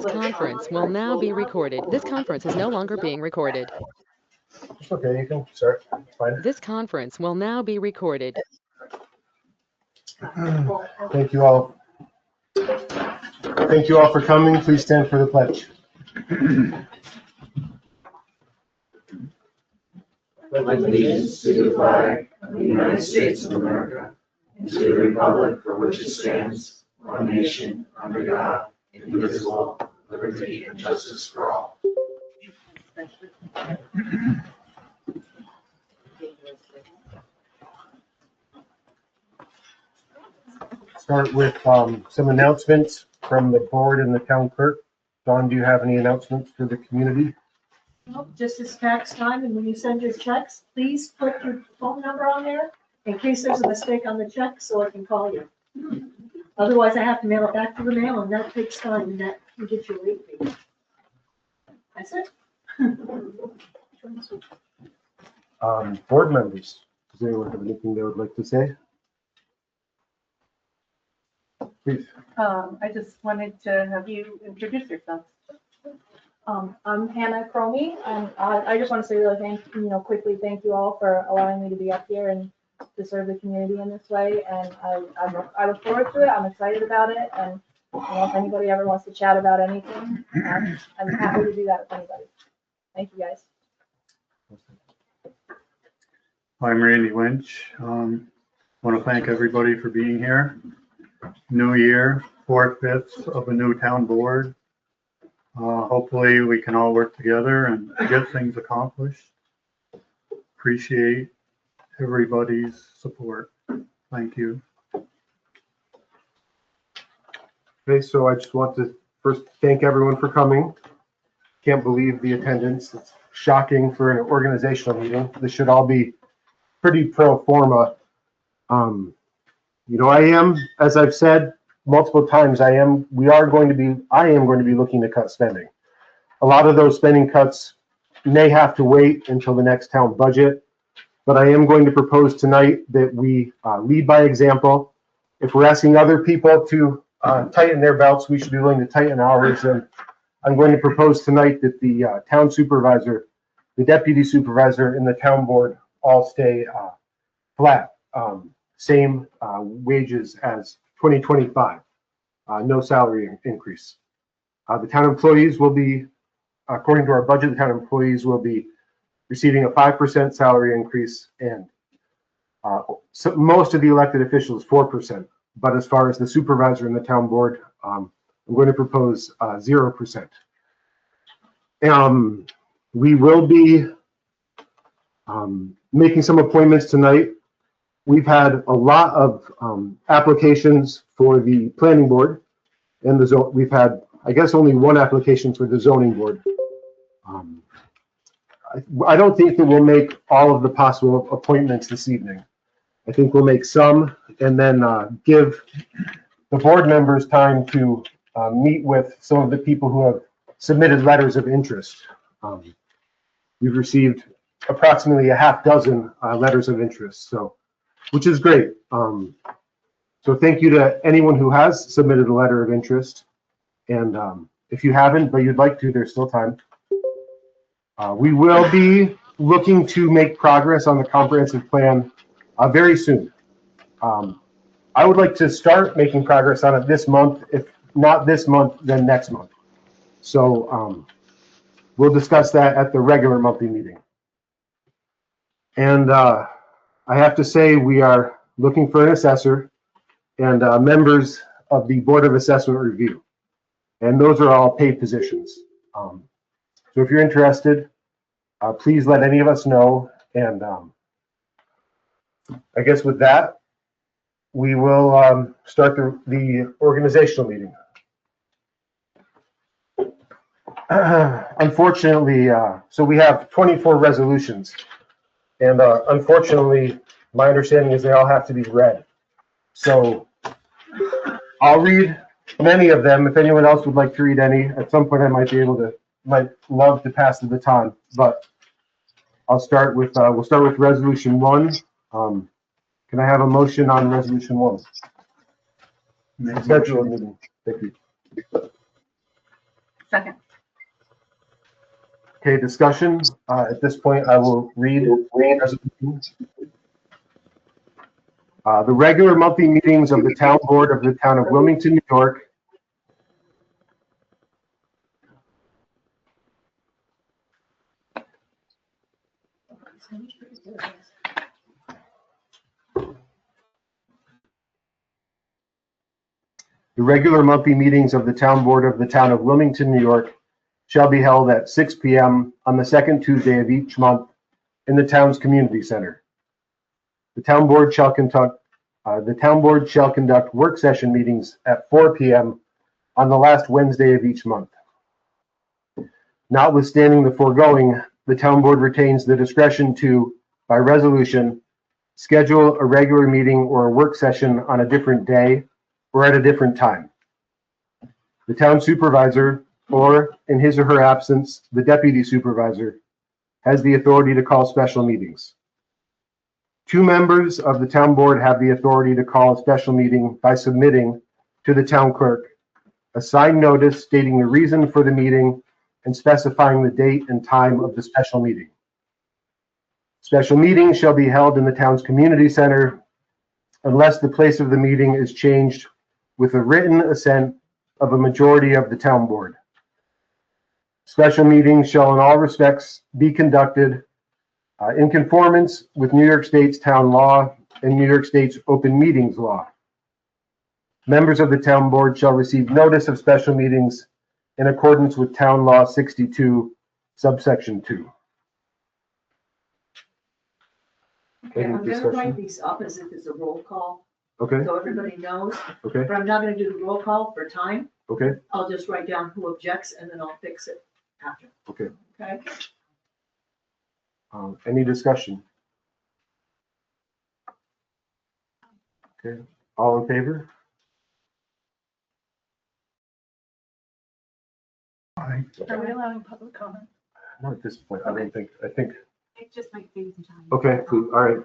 This conference will now be recorded. This conference is no longer being recorded. It's okay, you can start. Fine. This conference will now be recorded. Thank you all. Thank you all for coming. Please stand for the pledge. Pledge allegiance to the flag of the United States of America and to the republic for which it stands, one nation, under God, indivisible, liberty and justice for all. Start with some announcements from the board and the town clerk. Dawn, do you have any announcements for the community? Nope, just it's tax time, and when you send your checks, please put your phone number on there in case there's a mistake on the check, so I can call you. Otherwise, I have to mail it back to the mail, and that takes time, and that can get you late fee. That's it. Board members, does anyone have anything they would like to say? Please. I just wanted to have you introduce yourself. I'm Hannah Cromie, and I just want to say really quickly thank you all for allowing me to be up here and to serve the community in this way. And I look forward to it. I'm excited about it. And if anybody ever wants to chat about anything, I'm happy to do that with anybody. Thank you, guys. I'm Randy Lynch. Want to thank everybody for being here. New year, 4/5 of a new town board. Hopefully we can all work together and get things accomplished. Appreciate everybody's support. Thank you. Okay, so I just want to first thank everyone for coming. Can't believe the attendance. It's shocking for an organizational meeting. This should all be pretty pro forma. I am, as I've said multiple times, I am going to be looking to cut spending. A lot of those spending cuts may have to wait until the next town budget, but I am going to propose tonight that we lead by example. If we're asking other people to tighten their belts, we should be willing to tighten ours. And I'm going to propose tonight that the town supervisor, the deputy supervisor, and the town board all stay flat. Same wages as 2025, no salary increase. The town employees will be, according to our budget, the town employees will be receiving a 5% salary increase, and so most of the elected officials 4%. But as far as the supervisor and the town board, I'm going to propose 0%. We will be making some appointments tonight. We've had a lot of applications for the planning board, and we've had, I guess, only one application for the zoning board. I don't think that we'll make all of the possible appointments this evening. I think we'll make some, and then give the board members time to meet with some of the people who have submitted letters of interest. We've received approximately a half dozen letters of interest, which is great. So thank you to anyone who has submitted a letter of interest. And if you haven't, but you'd like to, there's still time. We will be looking to make progress on the comprehensive plan very soon. I would like to start making progress on it this month. If not this month, then next month. So we'll discuss that at the regular monthly meeting. And I have to say, we are looking for an assessor and members of the Board of Assessment Review. And those are all paid positions. So if you're interested, please let any of us know. And I guess with that, we will start the organizational meeting. Unfortunately, so we have 24 resolutions. And unfortunately, my understanding is they all have to be read. So I'll read many of them. If anyone else would like to read any, at some point I might love to pass the baton. But I'll start with, we'll start with resolution 1. Can I have a motion on resolution 1? Schedule a meeting. Thank you. Second. Okay, discussion. At this point, I will read resolution. The regular monthly meetings of the town board of the town of Wilmington, New York. The regular monthly meetings of the town board of the town of Wilmington, New York shall be held at 6 p.m. on the second Tuesday of each month in the town's community center. The town board shall conduct work session meetings at 4 p.m. on the last Wednesday of each month. Notwithstanding the foregoing, the town board retains the discretion to, by resolution, schedule a regular meeting or a work session on a different day or at a different time. The town supervisor, or in his or her absence, the deputy supervisor, has the authority to call special meetings. 2 members of the town board have the authority to call a special meeting by submitting to the town clerk a signed notice stating the reason for the meeting and specifying the date and time of the special meeting. Special meetings shall be held in the town's community center unless the place of the meeting is changed with a written assent of a majority of the town board. Special meetings shall in all respects be conducted in conformance with New York State's town law and New York State's open meetings law. Members of the town board shall receive notice of special meetings in accordance with Town Law 62, subsection 2. Okay, Any I'm gonna discussion? write these up as if it's a roll call, Okay, so everybody knows, okay, but I'm not gonna do the roll call for time. okay, I'll just write down who objects and then I'll fix it after, okay. okay? Any discussion? Okay, all in favor? Aye. Are we allowing public comment? Not at this point, I think, It just might save some time. okay, cool, all right.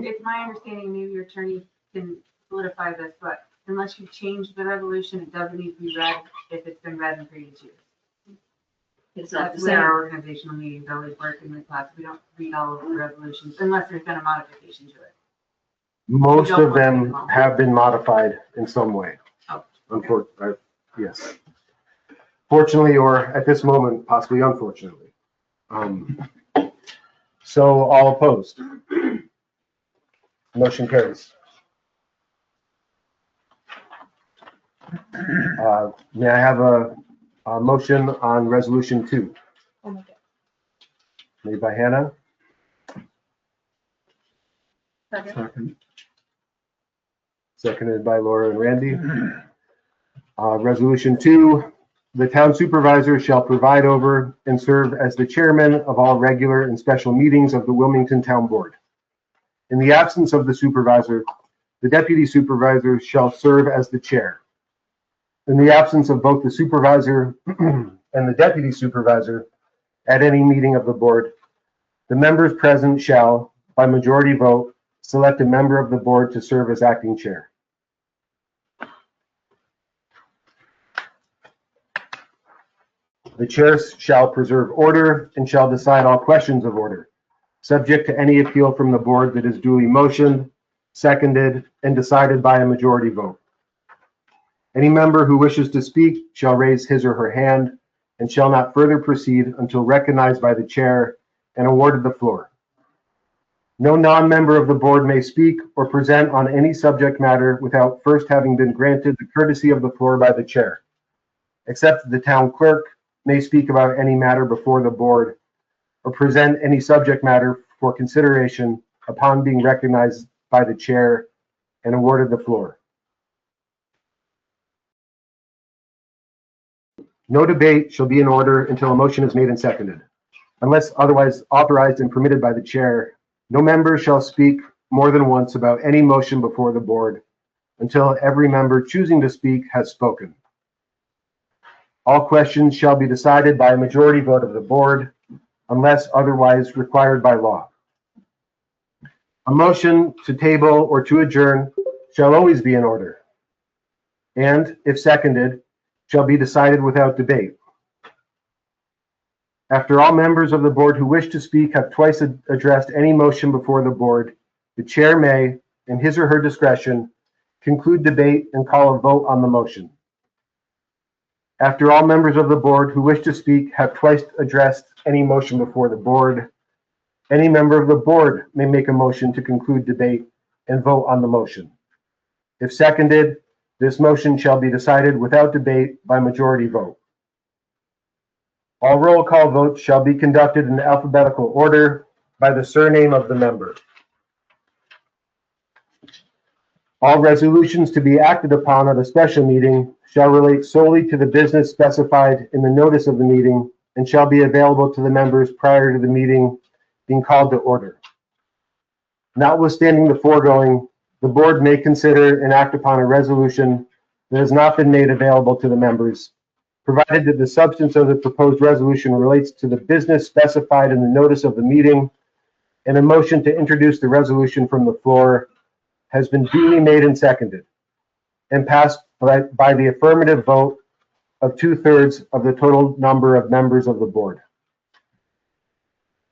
It's my understanding, maybe your attorney can solidify this, but unless you change the resolution, it doesn't need to be read if it's been read in previous years. It's not the That's where same. our organizational meetings always work in the class. We don't read all of the resolutions unless there's been a modification to it. Most of them have been modified in some way. Oh. Unfortunately, yes. Fortunately, or at this moment, possibly unfortunately. So all opposed? Motion carries. May I have a motion on resolution 2? Oh my God. Made by Hannah, Second. Second. seconded by Laura and Randy. Resolution 2, the town supervisor shall preside over and serve as the chairman of all regular and special meetings of the Wilmington Town Board. In the absence of the supervisor, the deputy supervisor shall serve as the chair. In the absence of both the supervisor and the deputy supervisor at any meeting of the board, the members present shall, by majority vote, select a member of the board to serve as acting chair. The chair shall preserve order and shall decide all questions of order, subject to any appeal from the board that is duly motioned, seconded, and decided by a majority vote. Any member who wishes to speak shall raise his or her hand and shall not further proceed until recognized by the chair and awarded the floor. No non-member of the board may speak or present on any subject matter without first having been granted the courtesy of the floor by the chair, except the town clerk may speak about any matter before the board or present any subject matter for consideration upon being recognized by the chair and awarded the floor. No debate shall be in order until a motion is made and seconded. Unless otherwise authorized and permitted by the chair, no member shall speak more than once about any motion before the board until every member choosing to speak has spoken. All questions shall be decided by a majority vote of the board unless otherwise required by law. A motion to table or to adjourn shall always be in order, and if seconded, shall be decided without debate. After all members of the board who wish to speak have twice addressed any motion before the board, the chair may, in his or her discretion, conclude debate and call a vote on the motion. After all members of the board who wish to speak have twice addressed any motion before the board, any member of the board may make a motion to conclude debate and vote on the motion. If seconded, this motion shall be decided without debate by majority vote. All roll call votes shall be conducted in alphabetical order by the surname of the member. All resolutions to be acted upon at a special meeting shall relate solely to the business specified in the notice of the meeting and shall be available to the members prior to the meeting being called to order. Notwithstanding the foregoing, the board may consider and act upon a resolution that has not been made available to the members, provided that the substance of the proposed resolution relates to the business specified in the notice of the meeting, and a motion to introduce the resolution from the floor has been duly made and seconded, and passed by the affirmative vote of 2/3 of the total number of members of the board,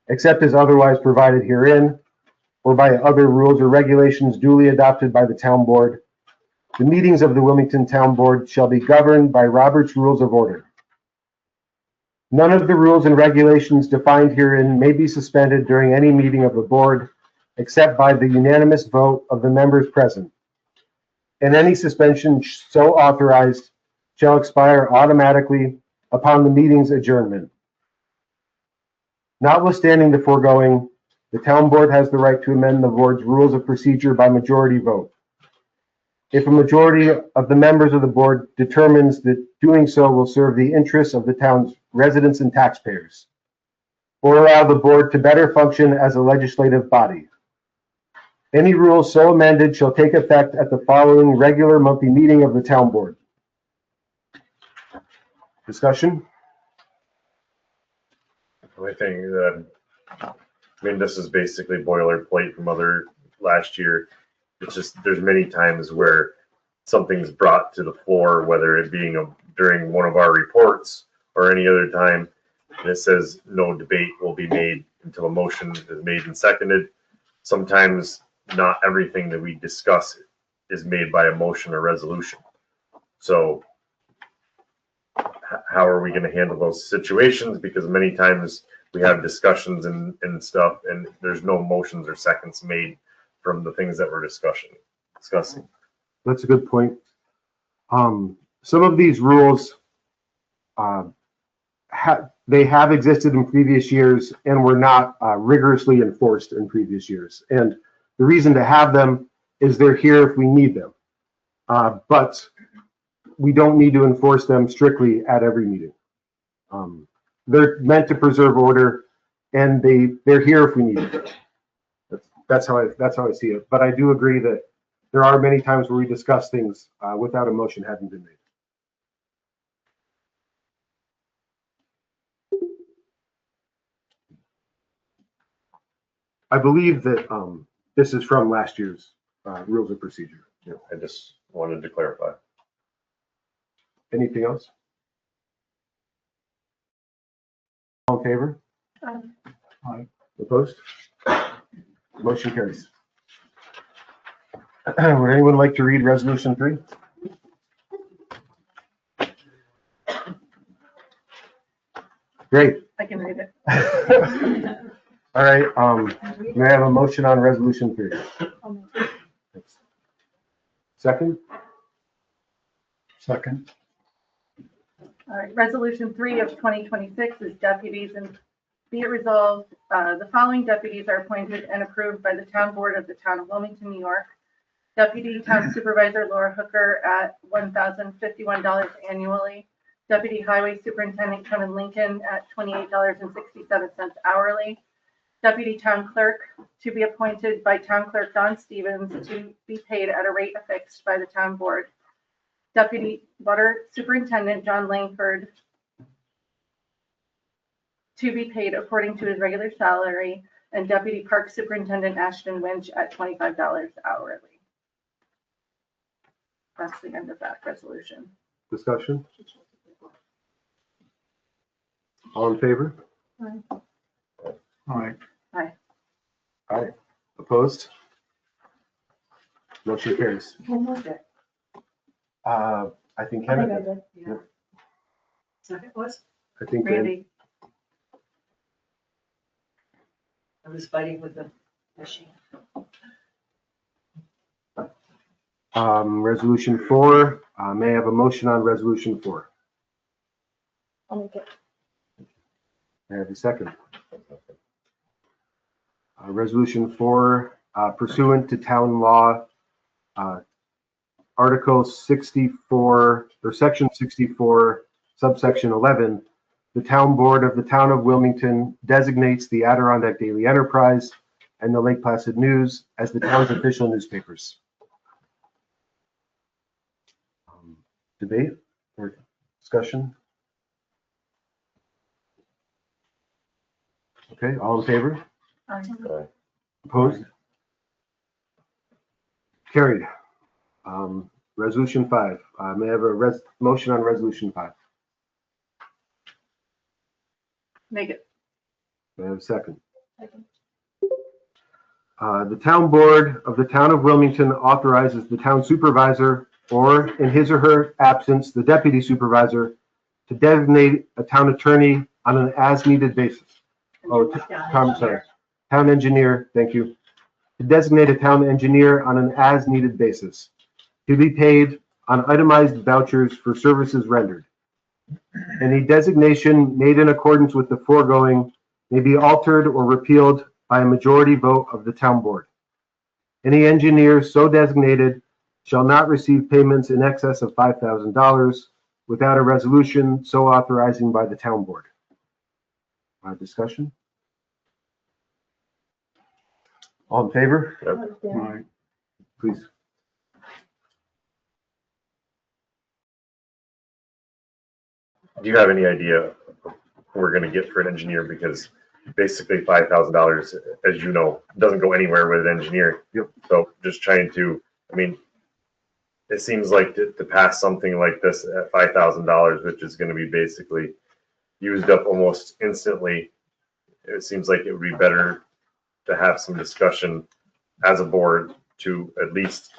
except as otherwise provided herein, or by other rules or regulations duly adopted by the town board. The meetings of the Wilmington Town Board shall be governed by Robert's Rules of Order. None of the rules and regulations defined herein may be suspended during any meeting of the board, except by the unanimous vote of the members present. And any suspension so authorized shall expire automatically upon the meeting's adjournment. Notwithstanding the foregoing, the town board has the right to amend the board's rules of procedure by majority vote. If a majority of the members of the board determines that doing so will serve the interests of the town's residents and taxpayers, or allow the board to better function as a legislative body. Any rule so amended shall take effect at the following regular monthly meeting of the town board. Discussion? I think that, this is basically boilerplate from last year. It's just, there's many times where something's brought to the floor, whether it being during one of our reports or any other time, and it says no debate will be made until a motion is made and seconded. Sometimes not everything that we discuss is made by a motion or resolution. So how are we going to handle those situations? Because many times we have discussions and stuff, and there's no motions or seconds made from the things that we're discussing. That's a good point. Some of these rules, they have existed in previous years and were not rigorously enforced in previous years. And the reason to have them is they're here if we need them. But we don't need to enforce them strictly at every meeting. They're meant to preserve order, and they're here if we need them. That's how I see it. But I do agree that there are many times where we discuss things without a motion having been made. I believe that this is from last year's rules of procedure. Yeah, I just wanted to clarify. Anything else? All in favor? Aye. Opposed? Motion carries. Would anyone like to read resolution 3? Great. I can read it. All right, may I have a motion on resolution 3? Second? Second. All right, resolution 3 of 2026 is deputies, and be it resolved, the following deputies are appointed and approved by the town board of the town of Wilmington, New York. Deputy Town Supervisor Laura Hooker at $1,051 annually. Deputy Highway Superintendent Kevin Lincoln at $28.67 hourly. Deputy Town Clerk to be appointed by Town Clerk Don Stevens to be paid at a rate affixed by the town board. Deputy Water Superintendent John Langford to be paid according to his regular salary, and Deputy Park Superintendent Ashton Winch at $25 hourly. That's the end of that resolution. Discussion? All in favor? All right. Opposed? Motion carries. Who moved it? I think I think I Kenneth, did. Yeah. Second was I think that- Randy. I was fighting with the machine. Resolution 4, may I have a motion on resolution 4? I'll make it. May I have a second? Resolution 4, pursuant to town law, Article 64, or Section 64, subsection 11, the town board of the town of Wilmington designates the Adirondack Daily Enterprise and the Lake Placid News as the town's official newspapers. Debate or discussion? Okay, all in favor? Opposed? Carried. Resolution 5. May I have a motion on resolution 5? Make it. May I have a second? The town board of the town of Wilmington authorizes the town supervisor, or in his or her absence, the deputy supervisor, to designate a town attorney on an as-needed basis. Oh, sorry. Town engineer, thank you. To designate a town engineer on an as-needed basis, to be paid on itemized vouchers for services rendered. Any designation made in accordance with the foregoing may be altered or repealed by a majority vote of the town board. Any engineer so designated shall not receive payments in excess of $5,000 without a resolution so authorizing by the town board. Discussion? All in favor? All right. Please. Do you have any idea what we're gonna get for an engineer? Because basically $5,000, as you know, doesn't go anywhere with an engineer. Yep. So just trying to, I mean, it seems like to pass something like this at $5,000, which is gonna be basically used up almost instantly, it seems like it would be better to have some discussion as a board to at least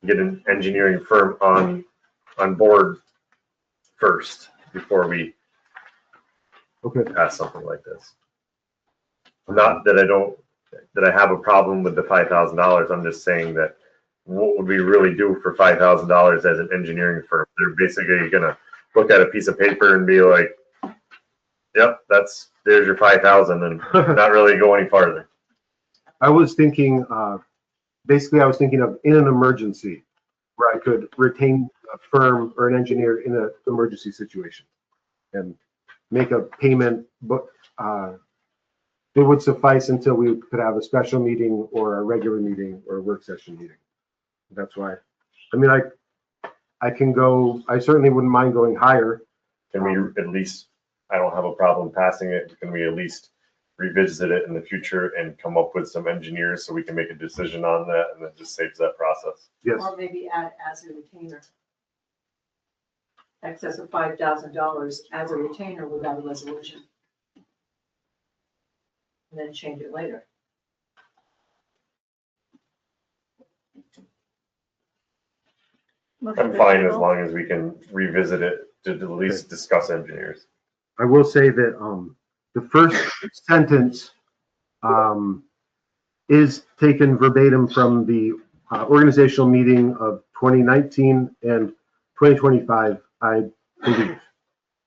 get an engineering firm on board first before we Okay. pass something like this. Not that I have a problem with the $5,000. I'm just saying that what would we really do for $5,000 as an engineering firm? They're basically gonna look at a piece of paper and be like, "Yep, there's your 5,000," and not really go any farther. I was thinking, basically I was thinking of in an emergency where I could retain a firm or an engineer in an emergency situation and make a payment, but it would suffice until we could have a special meeting or a regular meeting or a work session meeting. That's why, I mean, I can go, I certainly wouldn't mind going higher. Can we at least, I don't have a problem passing it. Can we at least revisit it in the future and come up with some engineers so we can make a decision on that, and that just saves that process? Yes, Or maybe add as a retainer. Excess of $5,000 as a retainer without a resolution. And then change it later. I'm fine as long as we can revisit it to at least discuss engineers. I will say that the first sentence is taken verbatim from the organizational meeting of 2019 and 2025, I believe. I'm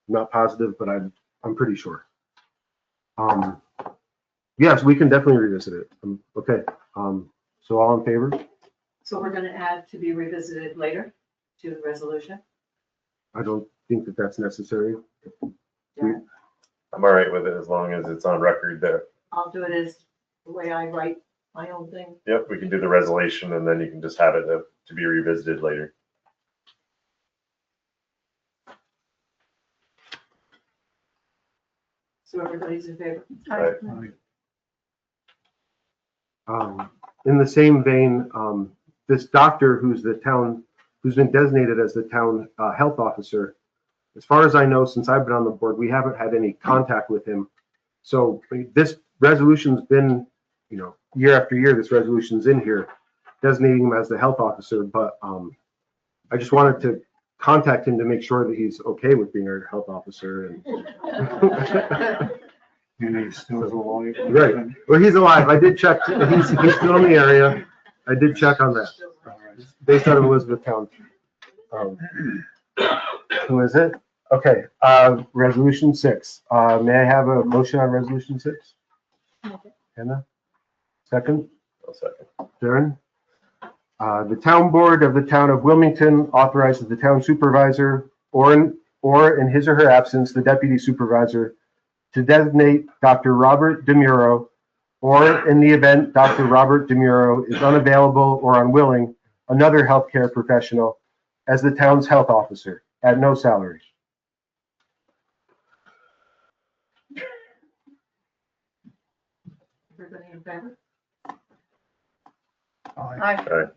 not positive, but I'm pretty sure. Yes, we can definitely revisit it. Okay, so all in favor? So we're gonna add to be revisited later to the resolution. I don't think that that's necessary. Yeah. I'm all right with it as long as it's on record there. I'll do it as the way I write my own thing. Yep, we can do the resolution and then you can just have it to be revisited later. So everybody's in favor. Right. In the same vein, this doctor who's been designated as the town health officer, as far as I know, since I've been on the board, we haven't had any contact with him. So this resolution's been, you know, year after year, this resolution's in here designating him as the health officer, but I just wanted to contact him to make sure that he's okay with being our health officer and. And he's still alive. Right. Well, he's alive. I did check. He's still in the area. I did check on that. Based out of Elizabethtown. Who is it? Okay, resolution 6. May I have a motion on resolution 6? Hannah? Second? I'll second. Darren? The town board of the town of Wilmington authorizes the town supervisor or in his or her absence, the deputy supervisor to designate Dr. Robert DeMuro, or in the event Dr. Robert DeMuro is unavailable or unwilling, another healthcare professional as the town's health officer at no salary. Everybody in favor? Aye. Aye.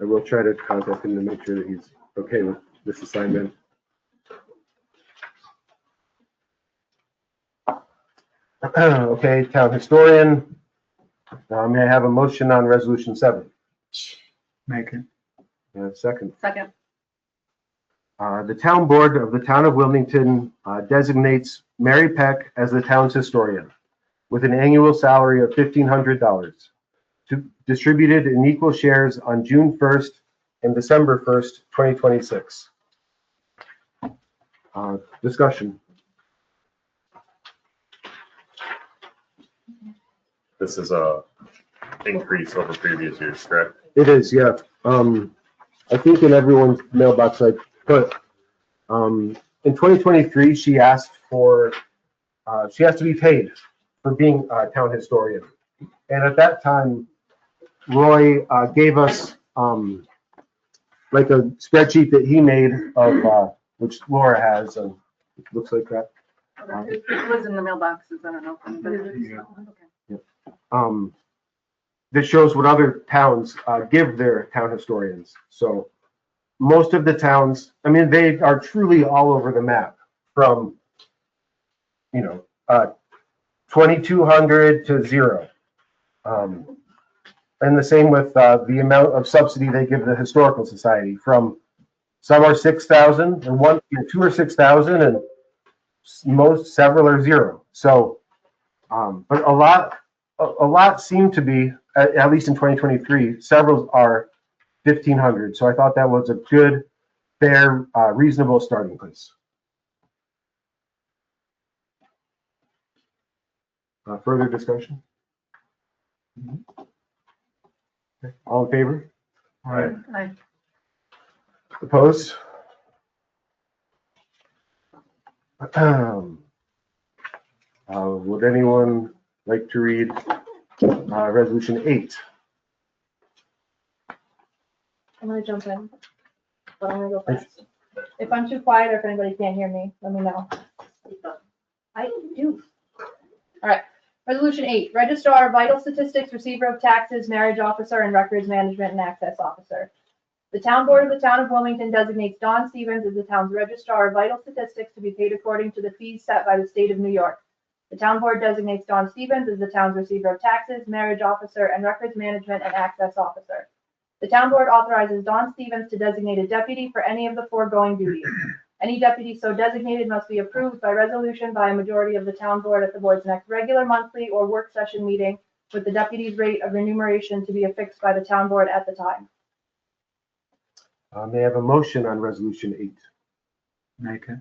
I will try to contact him to make sure that he's okay with this assignment. Okay, town historian. May I have a motion on resolution 7? Make it. Second. Second. The town board of the town of Wilmington designates Mary Peck as the town's historian with an annual salary of $1,500 distributed in equal shares on June 1st and December 1st, 2026. Discussion. This is a increase over previous years, correct? It is, yeah. I think in everyone's mailbox I put, in 2023, she asked for, she has to be paid for being a town historian. And at that time, Roy gave us like a spreadsheet that he made of, which Laura has, and it looks like that. Okay. It was in the mailboxes, I don't know. If anybody- Yeah. Okay. That shows what other towns give their town historians. So most of the towns, I mean, they are truly all over the map from, 2,200 to 0. And the same with the amount of subsidy they give the Historical Society. From some are 6,000 and 2 or 6,000, and several are 0. So, but a lot seem to be, at least in 2023, several are 1,500. So I thought that was a good, fair, reasonable starting place. Further discussion? Okay. All in favor? Aye. Aye. Opposed? Would anyone like to read resolution 8? I'm gonna jump in, but I'm gonna go fast. If I'm too quiet or if anybody can't hear me, let me know. I do. All right, resolution 8, registrar, vital statistics, receiver of taxes, marriage officer, and records management and access officer. The town board of the town of Wilmington designates Don Stevens as the town's registrar of vital statistics to be paid according to the fees set by the state of New York. The town board designates Don Stevens as the town's receiver of taxes, marriage officer, and records management and access officer. The town board authorizes Don Stevens to designate a deputy for any of the foregoing duties. Any deputy so designated must be approved by resolution by a majority of the town board at the board's next regular monthly or work session meeting, with the deputy's rate of remuneration to be affixed by the town board at the time. May I have a motion on resolution 8? Make it.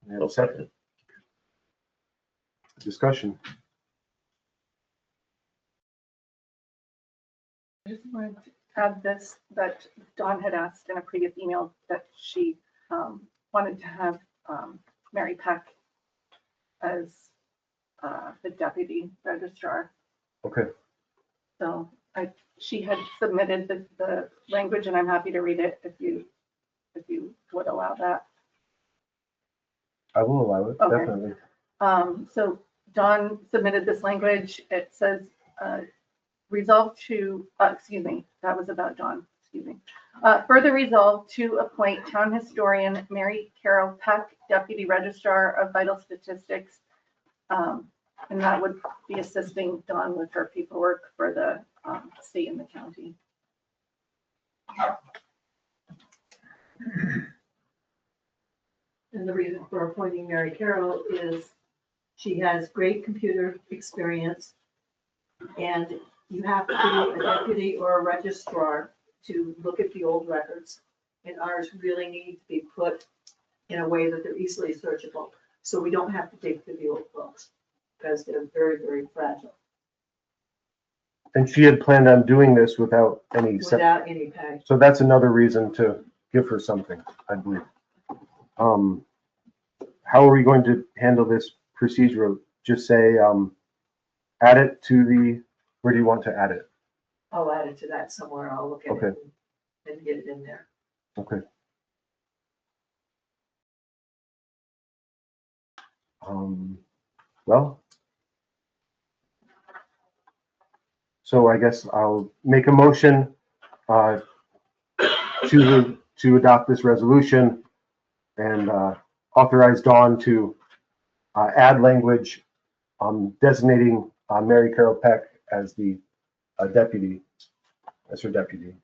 May I have a second? Discussion. I just wanted to add this, that Dawn had asked in a previous email that she wanted to have Mary Peck as the deputy registrar. Okay. So she had submitted the language, and I'm happy to read it if you would allow that. I will allow it, Okay. definitely. So Dawn submitted this language. It says, resolve to, excuse me, that was about Dawn. excuse me. Further resolved to appoint town historian Mary Carol Peck, deputy registrar of vital statistics. And that would be assisting Dawn with her paperwork for the state and the county. And the reason for appointing Mary Carroll is she has great computer experience. And you have to be a deputy or a registrar to look at the old records. And ours really need to be put in a way that they're easily searchable. So we don't have to dig through the old books because they're very, very fragile And she had planned on doing this without any, without any pay. so that's another reason to give her something, I believe. How are we going to handle this procedure? Just say, add it to the, where do you want to add it? I'll add it to that somewhere. I'll look at Okay. it and get it in there. Okay. Well, so I guess I'll make a motion to adopt this resolution and authorize Dawn to add language designating Mary Carol Peck as the deputy, as her deputy.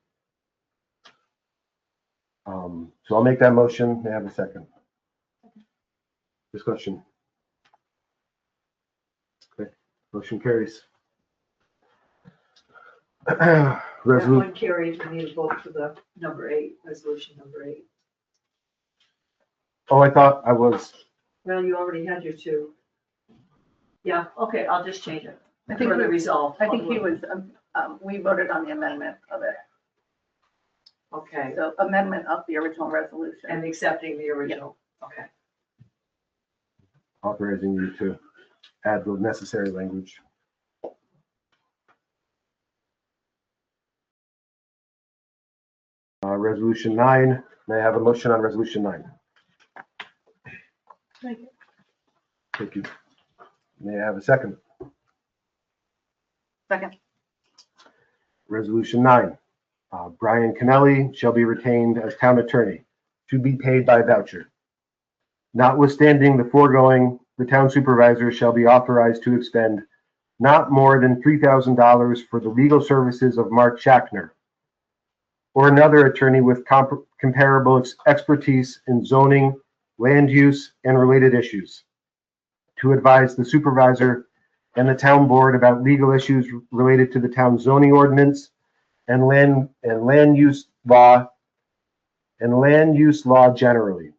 So I'll make that motion. May I have a second? Discussion. Okay, motion carries. That Resolution. one carries, we need to vote for the number 8, resolution number 8. Oh, I thought I was. Well, you already had your 2. Yeah, okay, I'll just change it. I think For the we- resolve. I think he was, we voted on the amendment of it. Okay, So amendment of the original resolution. and accepting the original, okay. Authorizing you to add the necessary language. Resolution 9. May I have a motion on resolution 9? Thank you. Thank you. May I have a second? Second. Resolution 9. Brian Kennelly shall be retained as town attorney to be paid by voucher. Notwithstanding the foregoing, the town supervisor shall be authorized to expend not more than $3,000 for the legal services of Mark Shackner or another attorney with comparable expertise in zoning, land use, and related issues to advise the supervisor and the town board about legal issues related to the town zoning ordinance and land use law generally.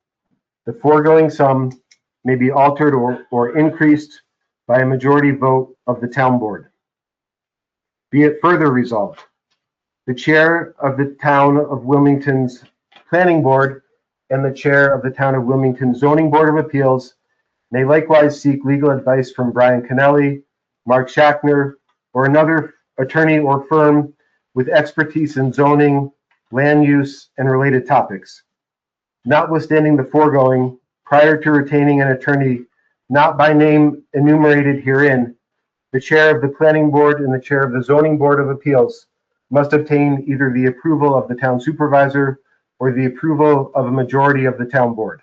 The foregoing sum may be altered or increased by a majority vote of the town board. Be it further resolved, the chair of the town of Wilmington's planning board and the chair of the town of Wilmington zoning board of appeals may likewise seek legal advice from Brian Kennelly, Mark Shackner, or another attorney or firm with expertise in zoning, land use, and related topics. Notwithstanding the foregoing, prior to retaining an attorney not by name enumerated herein, the chair of the planning board and the chair of the zoning board of appeals must obtain either the approval of the town supervisor or the approval of a majority of the town board.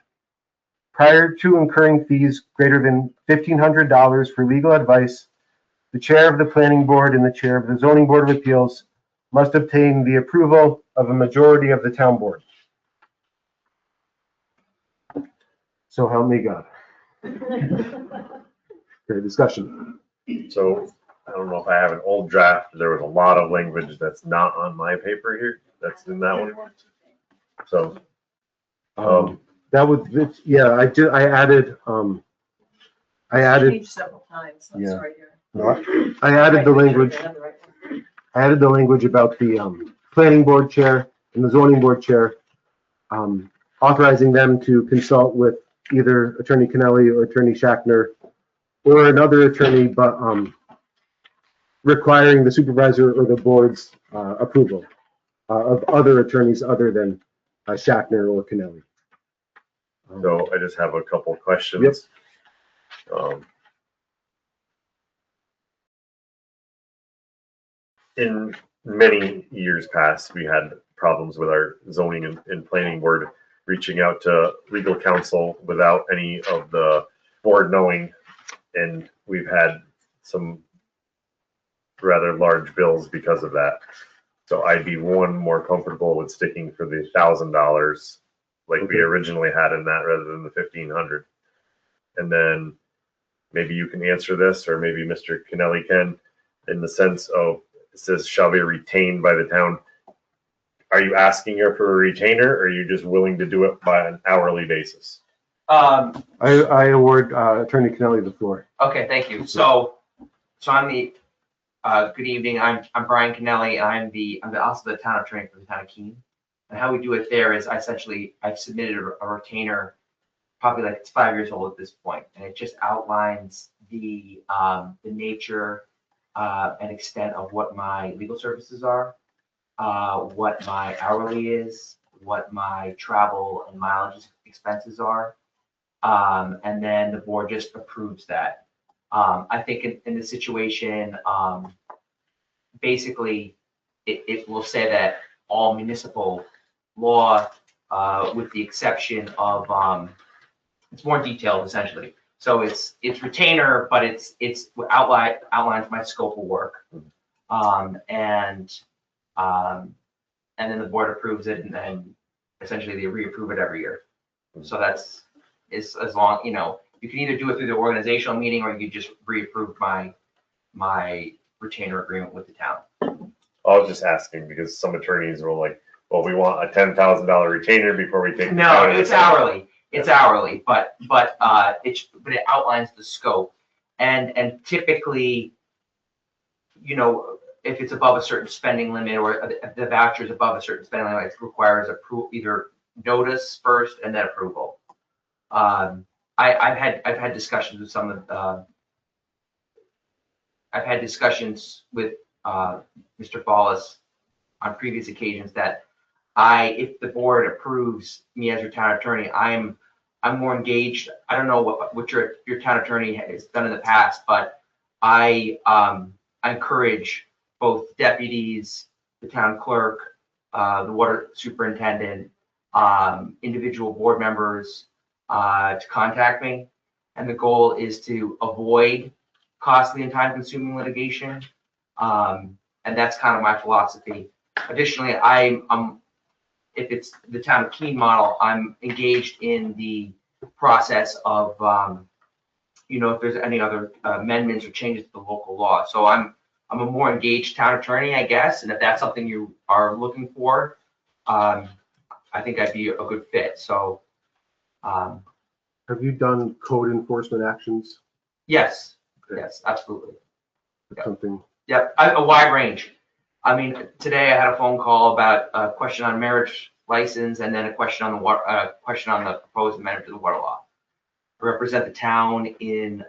Prior to incurring fees greater than $1,500 for legal advice, the chair of the planning board and the chair of the zoning board of appeals must obtain the approval of a majority of the town board. So help me God. Okay, discussion. So I don't know if I have an old draft. There was a lot of language that's not on my paper here. That's in that one. So, That was, yeah, I added, Changed several times, that's Yeah. right here. I added the language, about the, planning board chair and the zoning board chair, authorizing them to consult with either Attorney Kennelly or Attorney Shackner or another attorney, but, requiring the supervisor or the board's, approval, of other attorneys other than, Shackner or Kennelly. so I just have a couple questions. In many years past, we had problems with our zoning and planning board reaching out to legal counsel without any of the board knowing. And we've had some rather large bills because of that. So I'd be more comfortable with sticking for the $1,000 like we originally had in that rather than the 1,500. And then maybe you can answer this, or maybe Mr. Kennelly can, in the sense of, it says shall be retained by the town. Are you asking her for a retainer, or are you just willing to do it by an hourly basis? I award Attorney Kennelly the floor. Okay, thank you. So I'm the, good evening, I'm Brian Kennelly. I'm also the town attorney for the town of Keene. And how we do it there is I've submitted a retainer, probably like it's 5 years old at this point, and it just outlines the nature and extent of what my legal services are, what my hourly is, what my travel and mileage expenses are. And then the board just approves that. I think in this situation, basically, it will say that all municipal law, with the exception of, it's more detailed essentially. So it's retainer, but it's outlines my scope of work. And then the board approves it, and then essentially they reapprove it every year. So that's, is as long, you can either do it through the organizational meeting, or you could just reapprove my retainer agreement with the town. I was just asking because some attorneys were like, well, we want a $10,000 retainer before we take. No, it's hourly. It's hourly, but it outlines the scope, and typically, if it's above a certain spending limit, or the voucher is above a certain spending limit, it requires either notice first and then approval. I've had discussions with some of I've had discussions with Mr. Fallis on previous occasions that if the board approves me as your town attorney, I'm more engaged. I don't know what your town attorney has done in the past, but I encourage both deputies, the town clerk, the water superintendent, individual board members to contact me. And the goal is to avoid costly and time-consuming litigation. And that's kind of my philosophy. Additionally, if it's the town of Keene model, I'm engaged in the process of, if there's any other amendments or changes to the local law. So I'm a more engaged town attorney, I guess. And if that's something you are looking for, I think I'd be a good fit. So, have you done code enforcement actions? yes, Okay. yes, absolutely. That's something. Yep, a wide range. I mean, today I had a phone call about a question on marriage license, and then a question on the proposed amendment to the water law. I represent the town in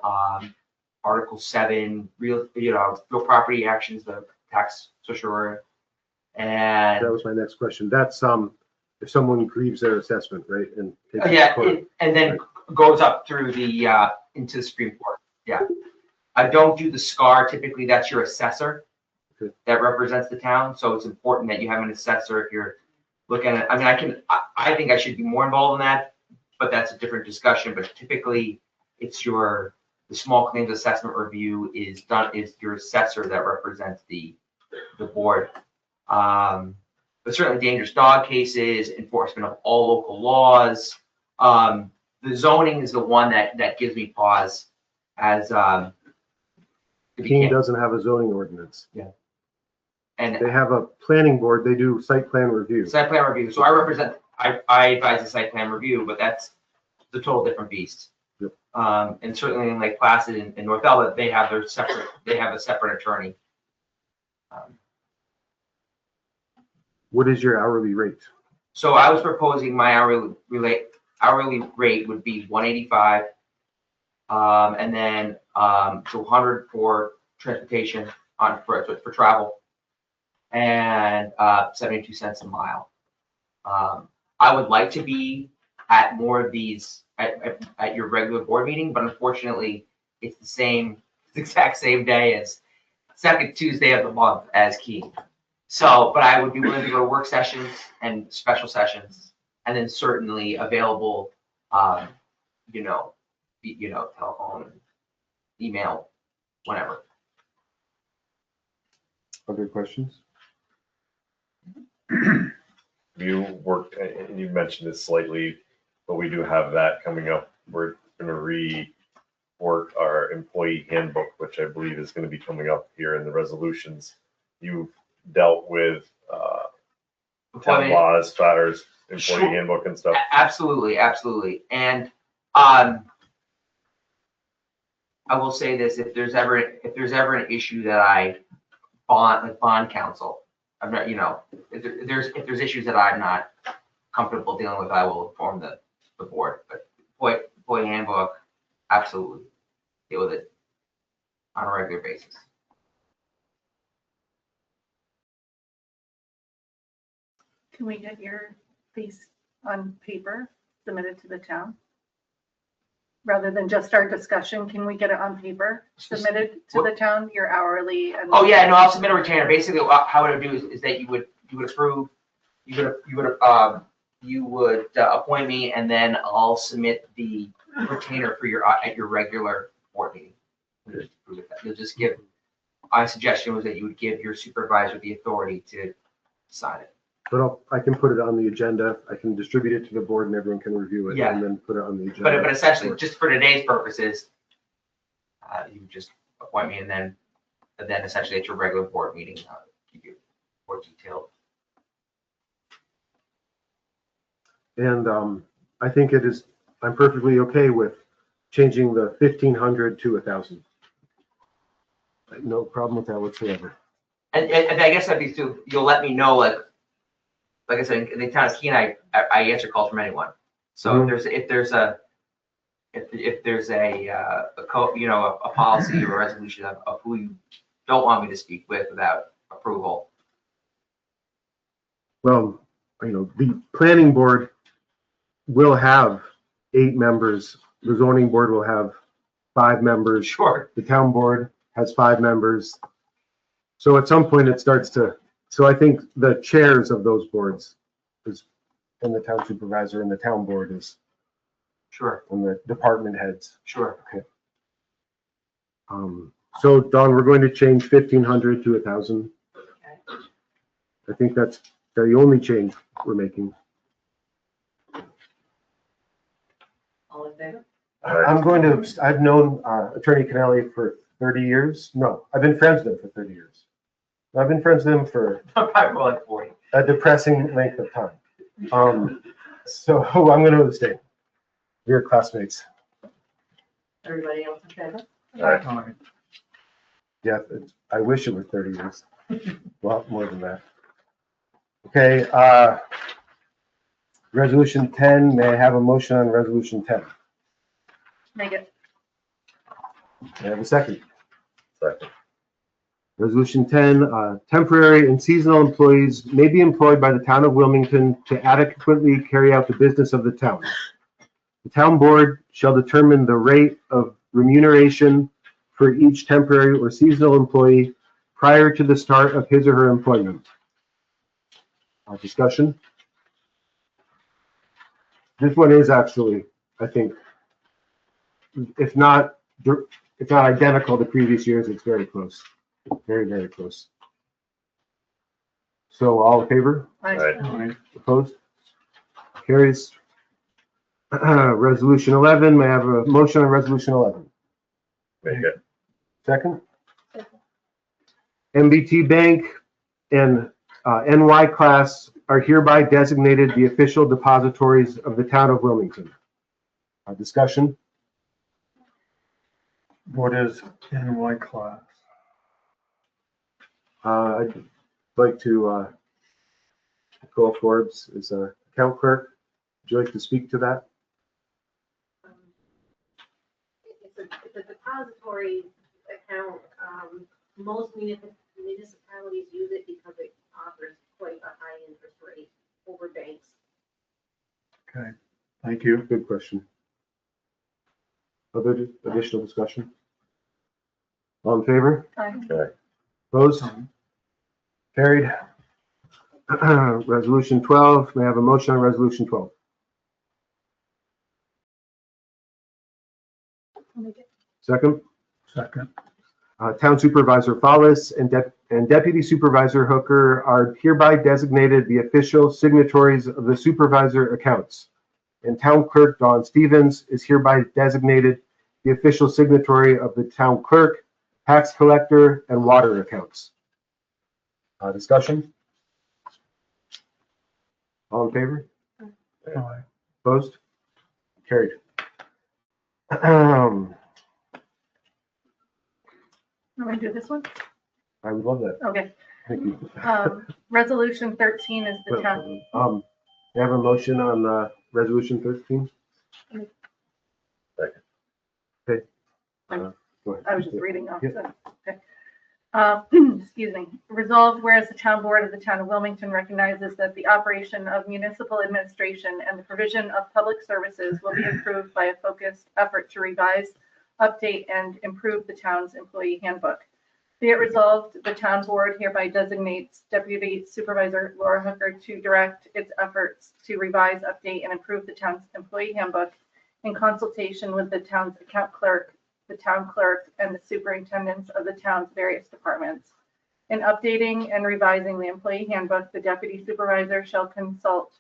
Article 7, real property actions, the tax social, and That was my next question. That's if someone grieves their assessment, right? And takes it to yeah, court. and then goes up through the into the Supreme Court. Yeah, I don't do the SCAR. Typically, that's your assessor that represents the town. So it's important that you have an assessor if you're looking at. I mean, I think I should be more involved in that, but that's a different discussion. But typically, it's the small claims assessment review is your assessor that represents the board. But certainly dangerous dog cases, enforcement of all local laws. The zoning is the one that gives me pause, as Keene doesn't have a zoning ordinance. Yeah. And They have a planning board. They do site plan review. site plan review. So I advise the site plan review, but that's the total different beast. Yep. And certainly in Lake Placid and North Elba, they have a separate attorney. What is your hourly rate? So I was proposing my hourly rate would be $185, and then 200 for transportation for travel, and 72 cents a mile. I would like to be at more of these at your regular board meeting, but unfortunately, it's the exact same day as second Tuesday of the month as Keene. So, but I would be willing to go to work sessions and special sessions, and then certainly available, you know, telephone, email, whenever. Other questions? You worked, and you mentioned this slightly, but we do have that coming up. We're gonna rework our employee handbook, which I believe is gonna be coming up here in the resolutions. You've dealt with, town Employment- laws, as far as employee Sure. handbook and stuff. Absolutely, absolutely. And I will say this, if there's ever an issue that I bond counsel, I'm not, if there's issues that I'm not comfortable dealing with, I will inform the board. But employee handbook, absolutely, deal with it on a regular basis. Can we get your piece on paper submitted to the town? Rather than just our discussion, can we get it on paper submitted to the town, your hourly? And Oh, yeah, no, I'll submit a retainer. Basically, how it would do is that you would approve, you would appoint me, and then I'll submit the retainer for at your regular board meeting. You'll just give, my suggestion was that you would give your supervisor the authority to sign it. But I can put it on the agenda. I can distribute it to the board and everyone can review it Yeah. and then put it on the agenda. But essentially, just for today's purposes, you just appoint me, and then essentially at your regular board meeting, give you more detailed. And I think I'm perfectly okay with changing the 1,500 to 1,000. No problem with that whatsoever. And I guess that'd be too, you'll let me know, like I said, in the town of Kenai, I answer calls from anyone. So if there's a policy or a resolution of who you don't want me to speak with without approval. Well, the planning board will have 8 members. The zoning board will have 5 members. Sure. The town board has 5 members. So at some point it starts to, so I think the chairs of those boards and the town supervisor and the town board is, Sure. and the department heads. Sure. Okay. So Don, we're going to change 1,500 to 1,000. I think that's the only change we're making. All in favor? I've known Attorney Kennelly for 30 years. No, I've been friends with him for 30 years. I've been friends with him for Probably more like 40. a depressing length of time. So I'm going to abstain. We're classmates. Everybody else in favor? All right. Yeah, I wish it was 30 years. Well, more than that. Okay, resolution 10, may I have a motion on resolution 10? make it. May I have a second? Second. Resolution 10, temporary and seasonal employees may be employed by the town of Wilmington to adequately carry out the business of the town. The town board shall determine the rate of remuneration for each temporary or seasonal employee prior to the start of his or her employment. Discussion? This one is actually, I think, if not identical to previous years, it's very close. Very, very close. So all in favor? Aye. Aye. Opposed? Carries. Resolution 11, may I have a motion on resolution 11? Make it. Second? MBT Bank and NY Class are hereby designated the official depositories of the town of Wilmington. Discussion? What is NY class? I'd like to, Nicole Forbes is a account clerk. Would you like to speak to that? It's a depository account. Most municipalities use it because it offers quite a high interest rate over banks. Okay, thank you. Good question. Other additional discussion? All in favor? Aye. Opposed? Carried. Resolution 12, may I have a motion on resolution 12? Second, Second. Town Supervisor Fallis and Deputy Supervisor Hooker are hereby designated the official signatories of the supervisor accounts. And Town Clerk Dawn Stevens is hereby designated the official signatory of the Town Clerk, Tax Collector, and Water accounts. Discussion? All in favor? Aye. Opposed? Carried. Want me to do this one? I would love that. Okay. Thank you. Resolution 13 is the town. May I have a motion on resolution 13? Second. Okay. Go ahead. I was just reading off. Yeah. So, okay. Excuse me. Resolved, whereas the town board of the town of Wilmington recognizes that the operation of municipal administration and the provision of public services will be improved by a focused effort to revise, update, and improve the town's employee handbook. Be it resolved, the town board hereby designates Deputy Supervisor Laura Hooker to direct its efforts to revise, update, and improve the town's employee handbook in consultation with the town's account clerk, the town clerk, and the superintendents of the town's various departments. In updating and revising the employee handbook, the deputy supervisor shall consult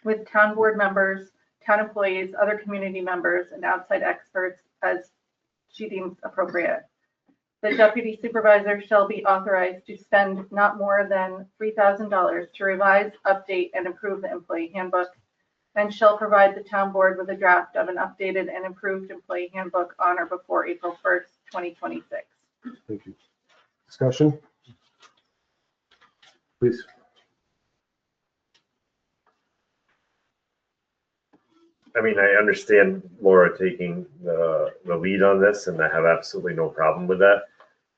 with town board members, town employees, other community members, and outside experts as she deems appropriate. The deputy supervisor shall be authorized to spend not more than $3,000 to revise, update, and improve the employee handbook, and shall provide the town board with a draft of an updated and improved employee handbook on or before April 1st, 2026. Thank you. Discussion? Please. I mean, I understand Laura taking the lead on this, and I have absolutely no problem with that.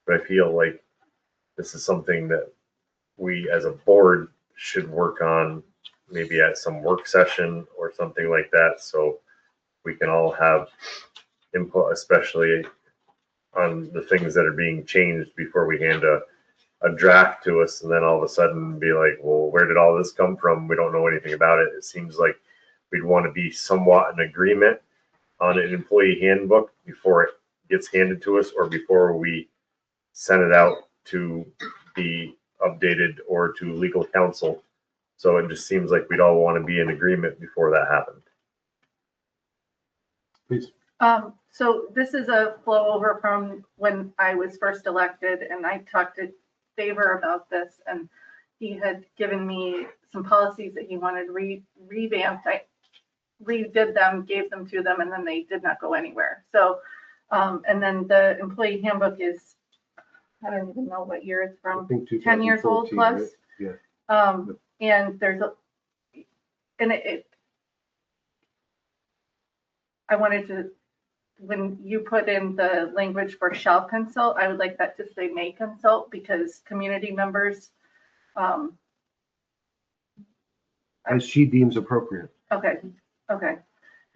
But I feel like this is something that we as a board should work on, maybe at some work session or something like that, so we can all have input, especially on the things that are being changed before we hand a draft to us, and then all of a sudden be like, well, where did all this come from? We don't know anything about it. It seems like we'd want to be somewhat in agreement on an employee handbook before it gets handed to us or before we send it out to be updated or to legal counsel. So it just seems like we'd all want to be in agreement before that happened. Please. So this is a flow over from when I was first elected, and I talked to Favor about this, and he had given me some policies that he wanted revamped. I redid them, gave them to them, and then they did not go anywhere. So, and then the employee handbook is, I don't even know what year it's I from, think 10 years old 2014, plus. right? Yeah. And there's I wanted to, when you put in the language for shall consult, I would like that to say may consult, because community members, As she deems appropriate. okay.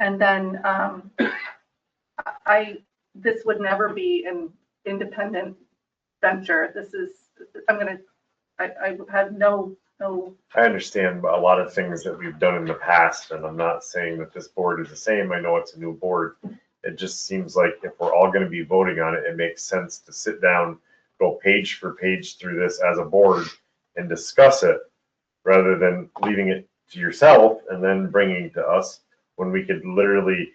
And then, this would never be an independent venture. This is, I have no. I understand a lot of things that we've done in the past, and I'm not saying that this board is the same. I know it's a new board. It just seems like if we're all going to be voting on it, it makes sense to sit down, go page for page through this as a board and discuss it, rather than leaving it to yourself and then bringing it to us, when we could literally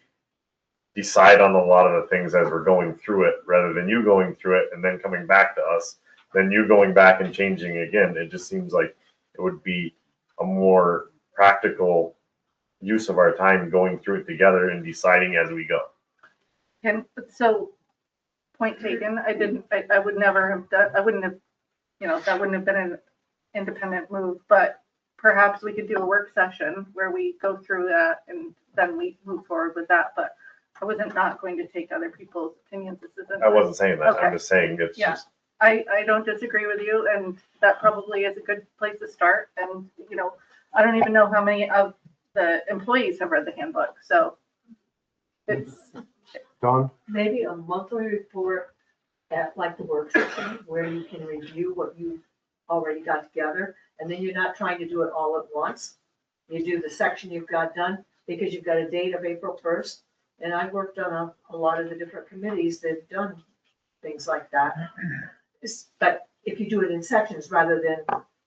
decide on a lot of the things as we're going through it, rather than you going through it and then coming back to us, then you going back and changing again. It just seems like it would be a more practical use of our time going through it together and deciding as we go. And so, point taken, I would never have done, I wouldn't have, that wouldn't have been an independent move, but perhaps we could do a work session where we go through that and then we move forward with that. But I wasn't not going to take other people's opinions. This isn't. I wasn't saying that. Okay. I'm just saying it's just. I don't disagree with you, and that probably is a good place to start. And, I don't even know how many of the employees have read the handbook, so it's. Dawn? Maybe a monthly report at like the work session where you can review what you've already got together And then you're not trying to do it all at once. You do the section you've got done, because you've got a date of April 1st. And I've worked on a lot of the different committees that have done things like that. But if you do it in sections, rather than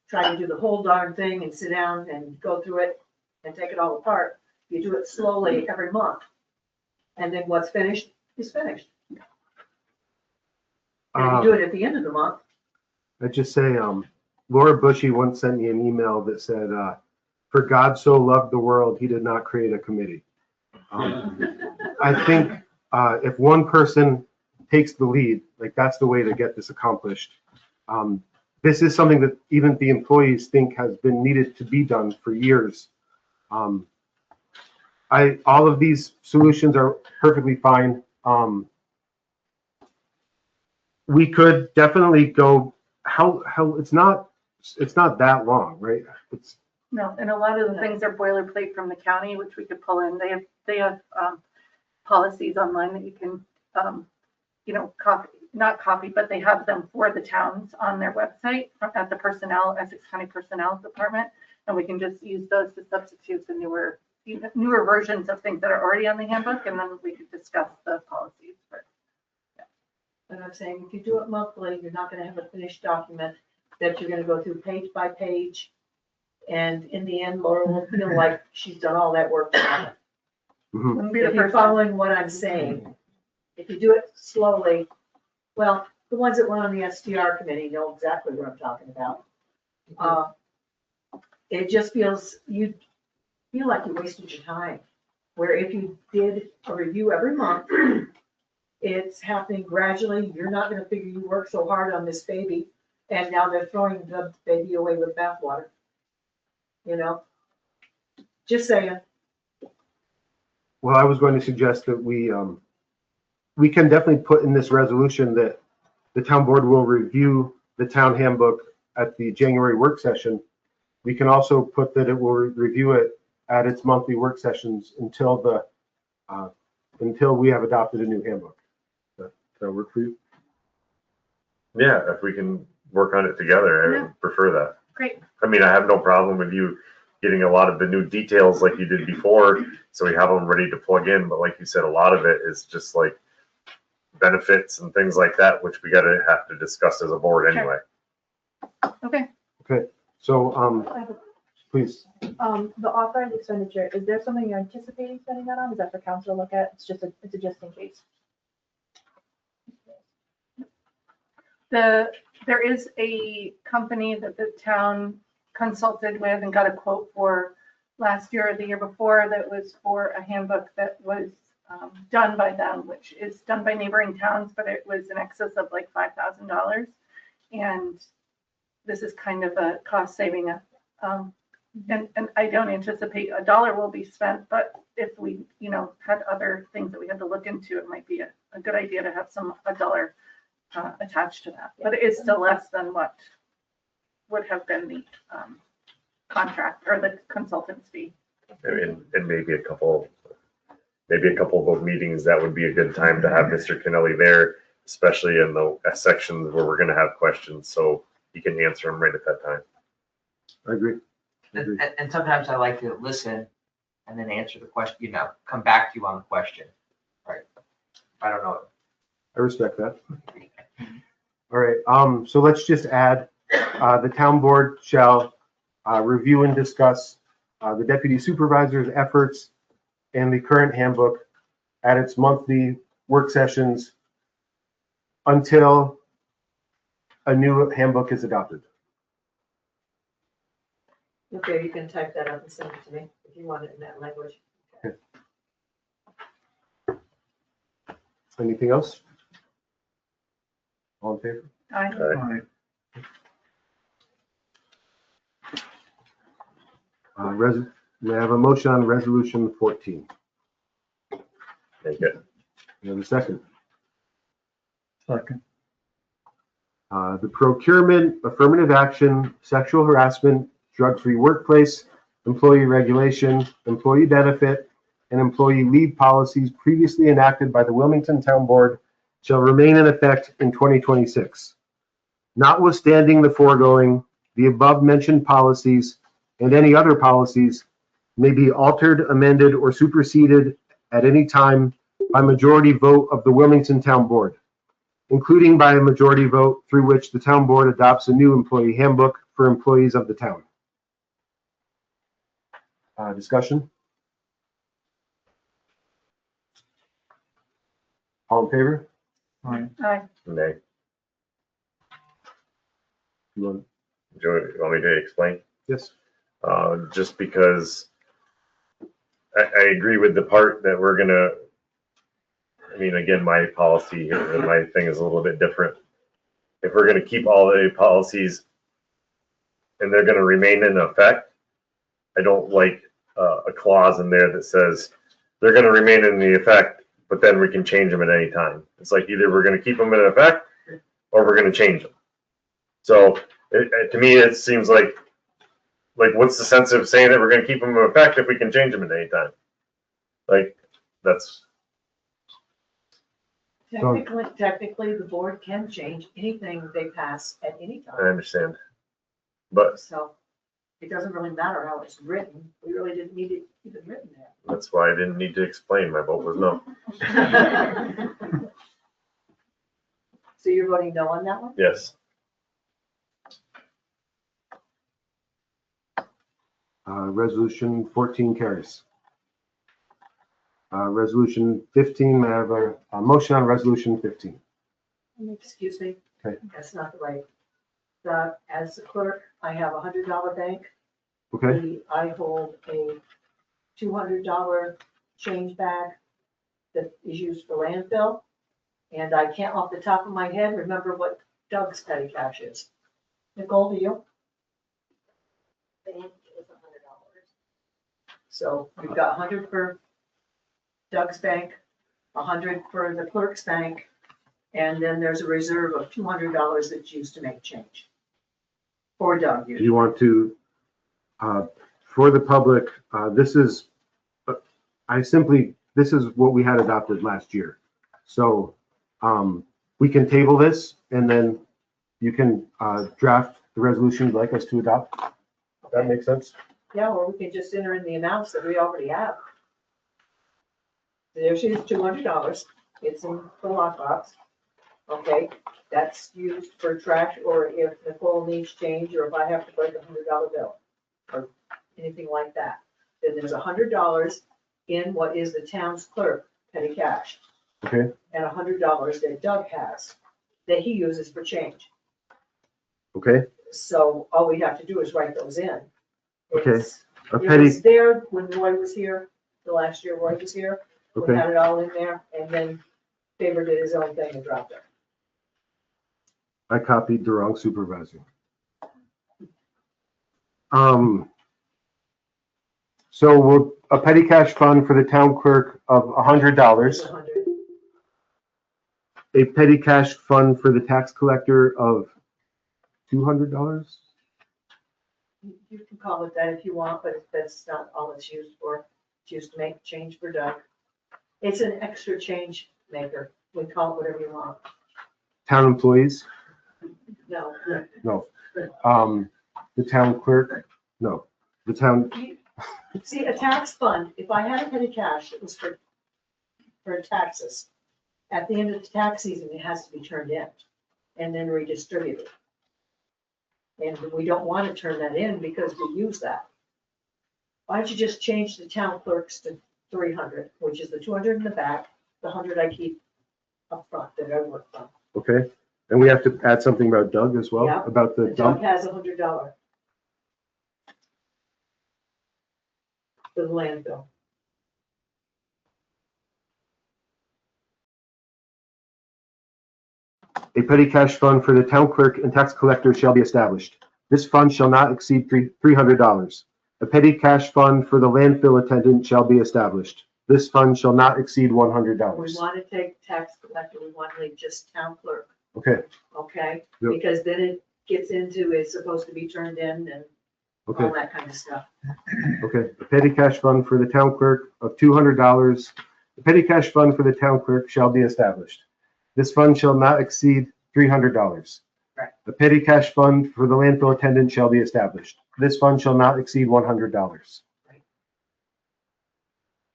try to do the whole darn thing and sit down and go through it and take it all apart, you do it slowly every month. And then what's finished is finished. And if you do it at the end of the month, I'd just say, Laura Bushy once sent me an email that said, for God so loved the world, he did not create a committee. I think if one person takes the lead, like that's the way to get this accomplished. This is something that even the employees think has been needed to be done for years. All of these solutions are perfectly fine. We could definitely go, how it's not that long, right? No, and a lot of the things are boilerplate from the county, which we could pull in. They have policies online that you can, not copy, but they have them for the towns on their website at the Essex County Personnel Department. And we can just use those to substitute the newer versions of things that are already on the handbook, and then we could discuss the policies. and I'm saying, if you do it monthly, you're not gonna have a finished document that you're gonna go through page by page. And in the end, Laura will feel like she's done all that work. Wouldn't be the If you're first time. following what I'm saying, if you do it slowly, well, the ones that were on the STR committee know exactly what I'm talking about. It just feels, you feel like you wasted your time. Where if you did a review every month, it's happening gradually. You're not gonna figure you worked so hard on this baby, and now they're throwing the baby away with bathwater. You know? Just saying. Well, I was going to suggest that we can definitely put in this resolution that the town board will review the town handbook at the January work session. We can also put that it will review it at its monthly work sessions until we have adopted a new handbook. Does that work for you? Yeah, if we can work on it together, I would prefer that. Great. I mean, I have no problem with you getting a lot of the new details like you did before, so we have them ready to plug in. But like you said, a lot of it is just like benefits and things like that, which we have to discuss as a board anyway. Okay. Okay, so, I have a- please. The authorized expenditure, is there something you're anticipating spending that on? Is that for council to look at? It's just in case. There is a company that the town consulted with and got a quote for last year or the year before that was for a handbook that was done by them, which is done by neighboring towns, but it was in excess of like $5,000. And this is kind of a cost saving. And I don't anticipate a dollar will be spent, but if we, had other things that we had to look into, it might be a good idea to have a dollar attached to that. But it is still less than what would have been the contract or the consultant's fee. And maybe a couple of those meetings, that would be a good time to have Mr. Kennelly there, especially in the sections where we're gonna have questions, so he can answer them right at that time. I agree. And sometimes I like to listen and then answer the question, come back to you on the question. Right. I don't know. I respect that. All right, so let's just add, the town board shall review and discuss the deputy supervisor's efforts and the current handbook at its monthly work sessions until a new handbook is adopted. Okay, you can type that up and send it to me if you want it in that language. Anything else? All in favor? Aye. We have a motion on resolution 14. Make it. We have a second. Second. The procurement, affirmative action, sexual harassment, drug-free workplace, employee regulation, employee benefit, and employee leave policies previously enacted by the Wilmington Town Board shall remain in effect in 2026. Notwithstanding the foregoing, The above mentioned policies and any other policies may be altered, amended, or superseded at any time by majority vote of the Wilmington Town Board, including by a majority vote through which the town board adopts a new employee handbook for employees of the town. Discussion? All in favor? Aye. Aye. Nay. You want- Do you want me to explain? Yes. Just because I agree with the part that we're gonna, I mean, again, my policy and my thing is a little bit different. If we're gonna keep all the policies and they're gonna remain in effect, I don't like a clause in there that says they're gonna remain in the effect, but then we can change them at any time. It's like either we're gonna keep them in effect or we're gonna change them. So to me, it seems like what's the sense of saying that we're gonna keep them in effect if we can change them at any time? Like, that's, Technically, the board can change anything they pass at any I time. understand. But So it doesn't really matter how it's written. We really didn't need it even written that's why I didn't need to explain. My vote was no. there. So you're voting no on that one? Yes. Resolution 14 carries. Resolution 15, may I have a motion on resolution 15? Excuse me. Okay. That's not the right. As the clerk, I have a $100 bank. Okay, I hold a $200 change bag that is used for landfill. And I can't off the top of my head remember what Doug's petty cash is. Nicole, do you? Bank is $100. So we've got 100 for Doug's bank, 100 for the clerk's bank, and then there's a reserve of $200 that's used to make change. For Doug. do you want to, for the public, this is what we had adopted last year. So we can table this and then you can draft the resolution you'd like us to adopt. That makes sense? Yeah, or we can just enter in the amounts that we already have. There's $200. It's in the lockbox. Okay, that's used for trash, or if Nicole needs change, or if I have to break a $100 bill, or anything like that. Then there's $100 in what is the town's clerk petty cash. Okay. And $100 that Doug has, that he uses for change. Okay, So all we have to do is write those in. Okay. It's- a It petty, was there when Roy was here, the last year Roy was here. We okay, had it all in there, and then Faber did his own thing and dropped it. I copied the wrong supervisor. So we'll, a petty cash fund for the town clerk of $100, It's 100. a petty cash fund for the tax collector of $200. You can call it that if you want, but that's not all it's used for. It's used to make change for Doug. It's an extra change maker. We call it whatever you want. Town employees, No. no. The town clerk, no. The town, See, a tax fund, if I had a petty cash, it was for taxes. At the end of the tax season, it has to be turned in and then redistributed. And we don't want to turn that in because we use that. Why don't you just change the town clerks to 300, which is the 200 in the back, the 100 I keep up front that I work from. okay. And we have to add something about Doug as well, Yeah. about the And Doug dump. has $100 for the landfill. A petty cash fund for the town clerk and tax collector shall be established. This fund shall not exceed $300. A petty cash fund for the landfill attendant shall be established. This fund shall not exceed We $100. want to take tax collector, we want to leave just town clerk, Okay, okay? Yep. Because then it gets into it's supposed to be turned in and okay, all that kind of stuff. okay. A petty cash fund for the town clerk of $200. The petty cash fund for the town clerk shall be established. This fund shall not exceed $300. Right. A petty cash fund for the landfill attendant shall be established. This fund shall not exceed $100.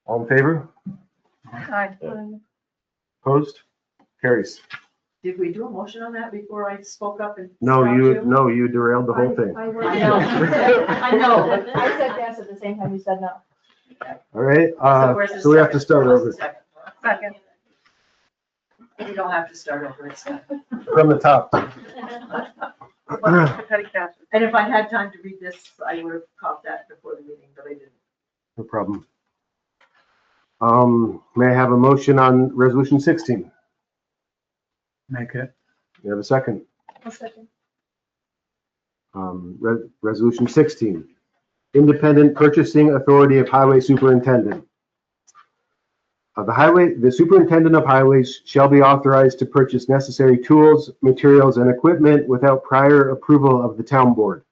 All in favor? Aye. Opposed? Carries. Did we do a motion on that before I spoke up and? No, stopped you derailed the whole thing. I know. I said yes at the same time you said no. All right, So where's the so we have to second? start Where's over the second? Second. You don't have to start over, it's not. from the top. What's the petty cash? And if I had time to read this, I would have caught that before the meeting, but I didn't. No problem. May I have a motion on resolution 16? Make it. You have a second? A second. Resolution 16, independent purchasing authority of highway superintendent. The superintendent of highways shall be authorized to purchase necessary tools, materials, and equipment without prior approval of the town board.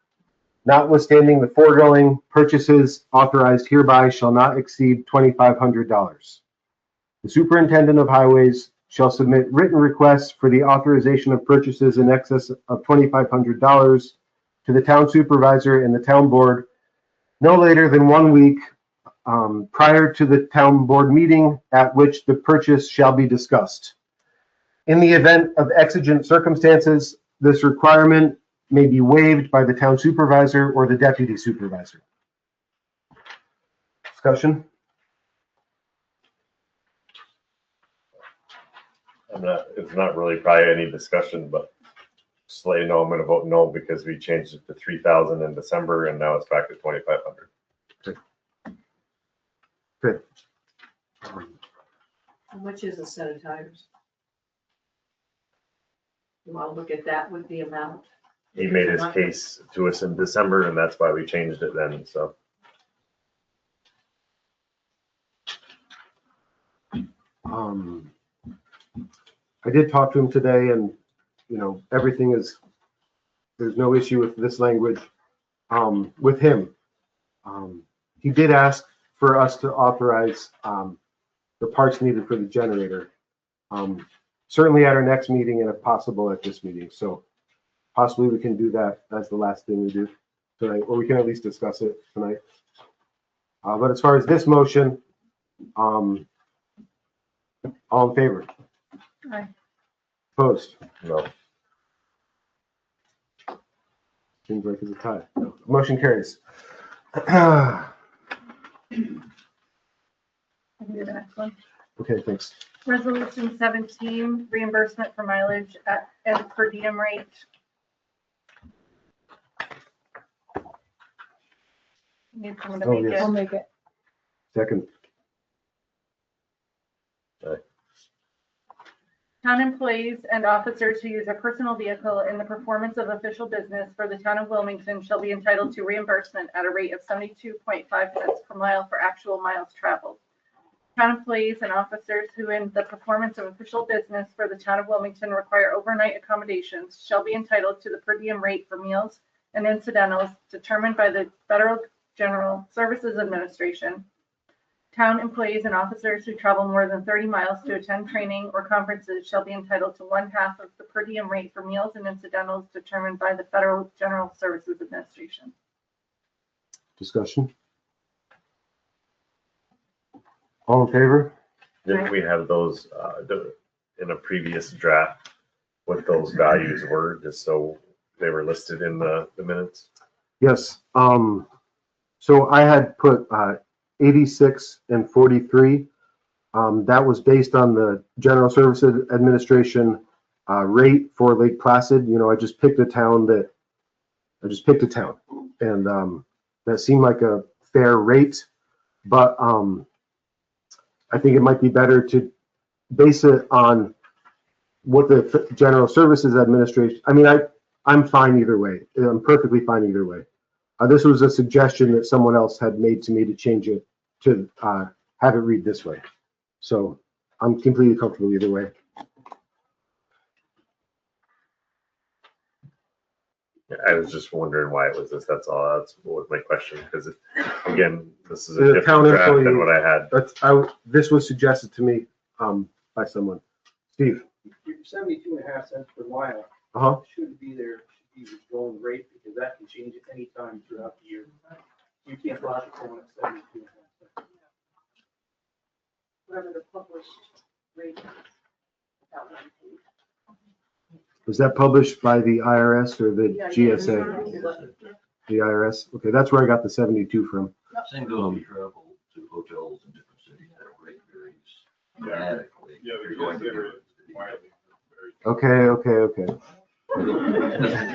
Notwithstanding the foregoing, purchases authorized hereby shall not exceed $2,500. The superintendent of highways shall submit written requests for the authorization of purchases in excess of $2,500 to the town supervisor and the town board no later than 1 week prior to the town board meeting at which the purchase shall be discussed. In the event of exigent circumstances, this requirement may be waived by the town supervisor or the deputy supervisor. Discussion? It's not really probably any discussion, but just to let you know, I'm gonna vote no because we changed it to 3,000 in December and now it's back to 2,500. Good. How much is a set of tires? You want to look at that with the amount? He made his case to us in December and that's why we changed it then, so. I did talk to him today and, everything is, there's no issue with this language, with him. He did ask for us to authorize, the parts needed for the generator. Certainly at our next meeting and if possible at this meeting. So possibly we can do that as the last thing we do tonight, or we can at least discuss it tonight. But as far as this motion, all in favor? Aye. Opposed? No. Seems like it's a tie. No. Motion carries. I can do the next one. Okay, thanks. Resolution 17, reimbursement for mileage at per diem rate. Need someone to Oh, make yes. I'll it. make it. Second. Town employees and officers who use a personal vehicle in the performance of official business for the town of Wilmington shall be entitled to reimbursement at a rate of 72.5 cents per mile for actual miles traveled. Town employees and officers who in the performance of official business for the town of Wilmington require overnight accommodations shall be entitled to the per diem rate for meals and incidentals determined by the Federal General Services Administration. Town employees and officers who travel more than 30 miles to attend training or conferences shall be entitled to 1/2 of the per diem rate for meals and incidentals determined by the Federal General Services Administration. Discussion? All in favor? Didn't we have those in a previous draft, what those values were, just so they were listed in the minutes? Yes. So I had put 86 and 43. That was based on the General Services Administration rate for Lake Placid. I just picked a town and that seemed like a fair rate, but I think it might be better to base it on what the General Services Administration, I'm fine either way. I'm perfectly fine either way. This was a suggestion that someone else had made to me to change it to have it read this way. So I'm completely comfortable either way. I was just wondering why it was this, that's all, that's what was my question, because again, this is a The town different draft than employee- what I had. This was suggested to me by someone. Steve? 72.5 cents per mile. Uh-huh. should be there, should be the going rate, because that can change at any time throughout the year. You can't lock it down at 72. Whatever the published rate is. That one. Is that published by the IRS or the GSA? The IRS? Okay, that's where I got the 72 from. Same goes for travel to hotels in different cities. That rate varies dramatically. Yeah, If you're going to they're different cities. widely. Okay.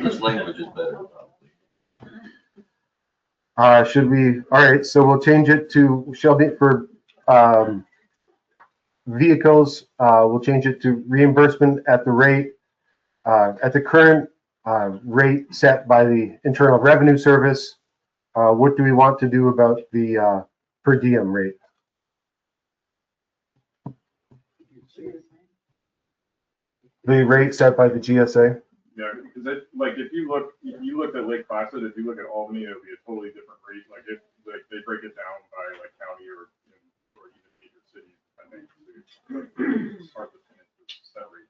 This language is better, probably. Should we, all right, so we'll change it to, Shelby, for vehicles, we'll change it to reimbursement at the rate, at the current rate set by the Internal Revenue Service. What do we want to do about the per diem rate? The rate set by the GSA? Yeah, because it, like, if you look at Lake Placid, if you look at Albany, it'll be a totally different rate. Like, they break it down by like county or even major cities, I think. It's hard to finish that rate.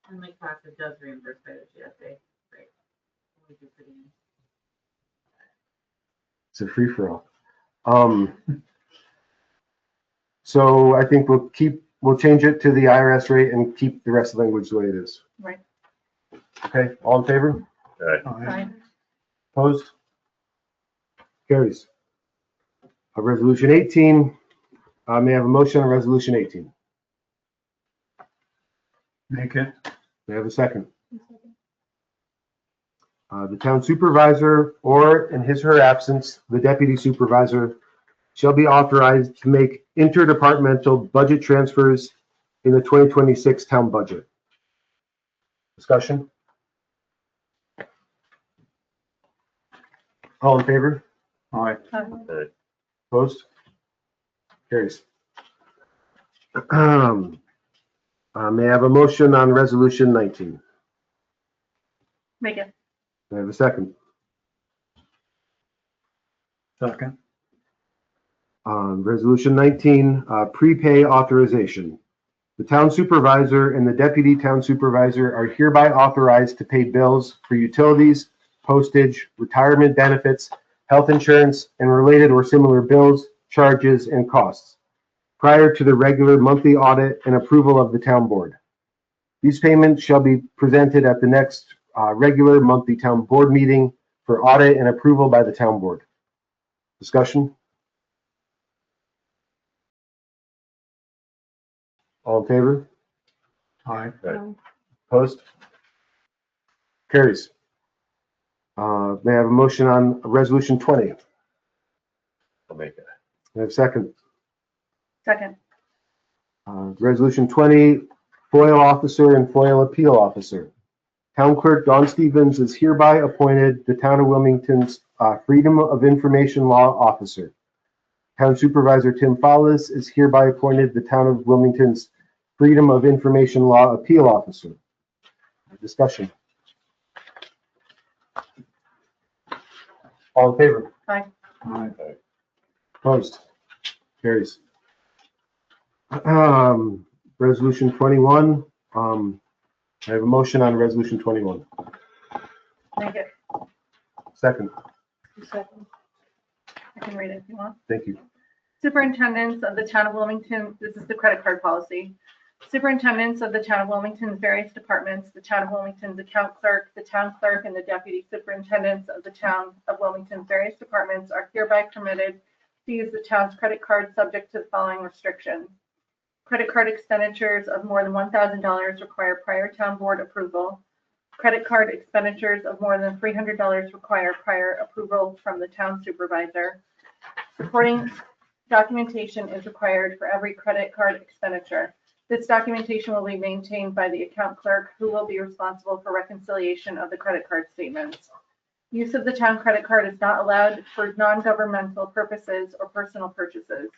And Lake Placid does reimburse by the GSA, right? We do put in. It's a free-for-all. So I think we'll change it to the IRS rate and keep the rest of the language the way it is. Right. Okay, all in favor? Aye. Opposed? Carries. Resolution 18, may I have a motion on resolution 18? Make it. May I have a second? The town supervisor, or in his or her absence, the deputy supervisor, shall be authorized to make interdepartmental budget transfers in the 2026 town budget. Discussion? All in favor? Aye. Opposed? Carries. May I have a motion on resolution 19? Make it. May I have a second? Second. Resolution 19, prepay authorization. The town supervisor and the deputy town supervisor are hereby authorized to pay bills for utilities, postage, retirement benefits, health insurance, and related or similar bills, charges, and costs prior to the regular monthly audit and approval of the town board. These payments shall be presented at the next regular monthly town board meeting for audit and approval by the town board. Discussion? All in favor? Aye. Opposed? Carries. May I have a motion on resolution 20? I'll make it. May I have a second? Second. Resolution 20, FOIL officer and FOIL appeal officer. Town clerk Don Stevens is hereby appointed the town of Wilmington's Freedom of Information Law officer. Town supervisor Tim Fowlis is hereby appointed the town of Wilmington's Freedom of Information Law appeal officer. Discussion. All in favor? Aye. Aye. Opposed? Carries. Resolution 21. I have a motion on resolution 21. Make it. Second. Second. I can read it if you want. Thank you. Superintendents of the town of Wilmington, this is the credit card policy. Superintendents of the town of Wilmington's various departments, the town of Wilmington's account clerk, the town clerk, and the deputy superintendents of the town of Wilmington's various departments are hereby permitted to use the town's credit card subject to the following restrictions. Credit card expenditures of more than $1,000 require prior town board approval. Credit card expenditures of more than $300 require prior approval from the town supervisor. Supporting documentation is required for every credit card expenditure. This documentation will be maintained by the account clerk, who will be responsible for reconciliation of the credit card statements. Use of the town credit card is not allowed for non-governmental purposes or personal purchases.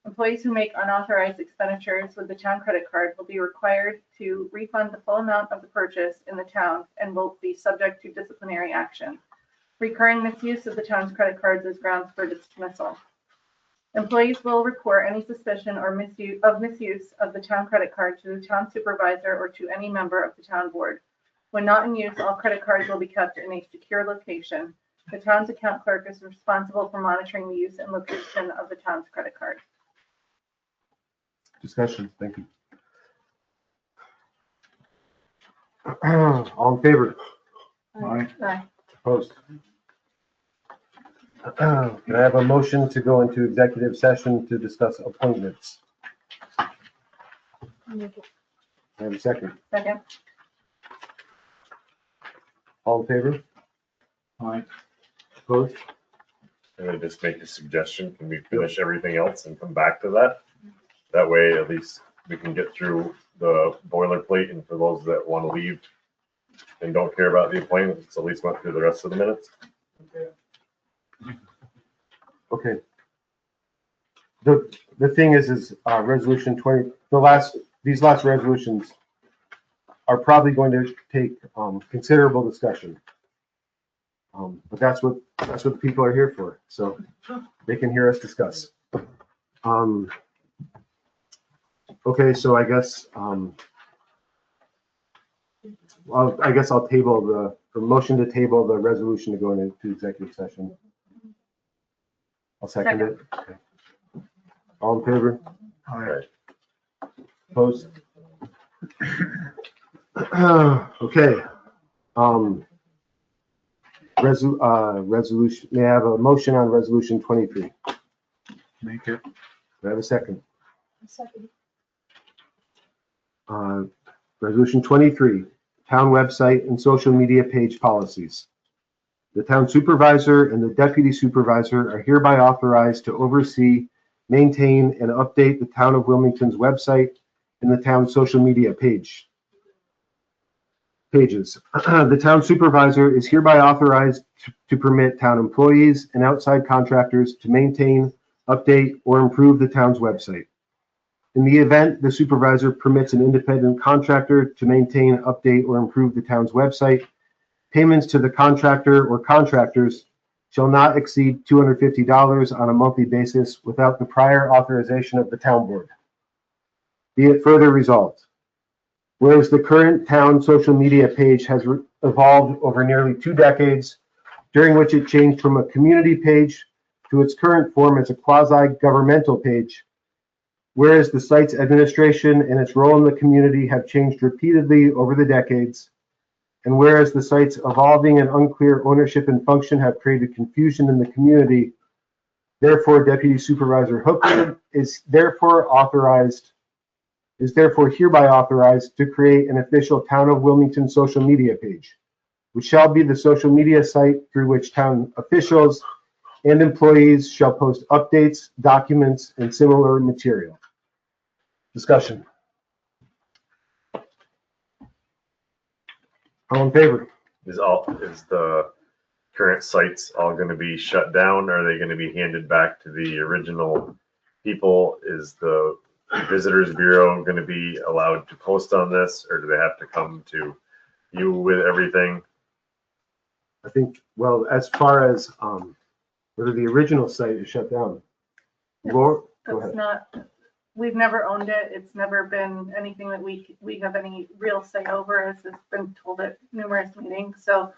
Employees who make unauthorized expenditures with the town credit card will be required to refund the full amount of the purchase in the town and will be subject to disciplinary action. Recurring misuse of the town's credit cards is grounds for dismissal. Employees will report any suspicion or misuse of the town credit card to the town supervisor or to any member of the town board. When not in use, all credit cards will be kept in a secure location. The town's account clerk is responsible for monitoring the use and location of the town's credit cards. Discussion, thank you. All in favor? Aye. Aye. Opposed? Can I have a motion to go into executive session to discuss appointments? Can I have a second? Second. All in favor? Aye. Opposed? Can I just make a suggestion? Can we finish everything else and come back to that? That way, at least we can get through the boilerplate, and for those that want to leave and don't care about the appointments, at least went through the rest of the minutes. Okay. The thing is resolution 20, these last resolutions are probably going to take considerable discussion. But that's what the people are here for, so they can hear us discuss. Okay, so I guess I'll table the motion to table the resolution to go into executive session. I'll second it. Okay. All in favor? Aye. Opposed? Okay. Resolution, may I have a motion on resolution 23? Make it. Do I have a second? Second. Resolution 23, town website and social media page policies. The town supervisor and the deputy supervisor are hereby authorized to oversee, maintain, and update the town of Wilmington's website and the town's social media pages. The town supervisor is hereby authorized to permit town employees and outside contractors to maintain, update, or improve the town's website. In the event the supervisor permits an independent contractor to maintain, update, or improve the town's website, payments to the contractor or contractors shall not exceed $250 on a monthly basis without the prior authorization of the town board. Be it further resolved. Whereas the current town social media page has evolved over nearly 2 decades, during which it changed from a community page to its current form as a quasi-governmental page. Whereas the site's administration and its role in the community have changed repeatedly over the decades, and whereas the site's evolving and unclear ownership and function have created confusion in the community, therefore Deputy Supervisor Hooker is therefore hereby authorized to create an official Town of Wilmington social media page, which shall be the social media site through which town officials and employees shall post updates, documents, and similar material. Discussion. All in favor? Is the current sites all going to be shut down? Are they going to be handed back to the original people? Is the Visitors Bureau going to be allowed to post on this, or do they have to come to you with everything? I think, well, as far as whether the original site is shut down. Laura, go ahead. It's not, we've never owned it. It's never been anything that we have any real say over, as it's been told at numerous meetings. So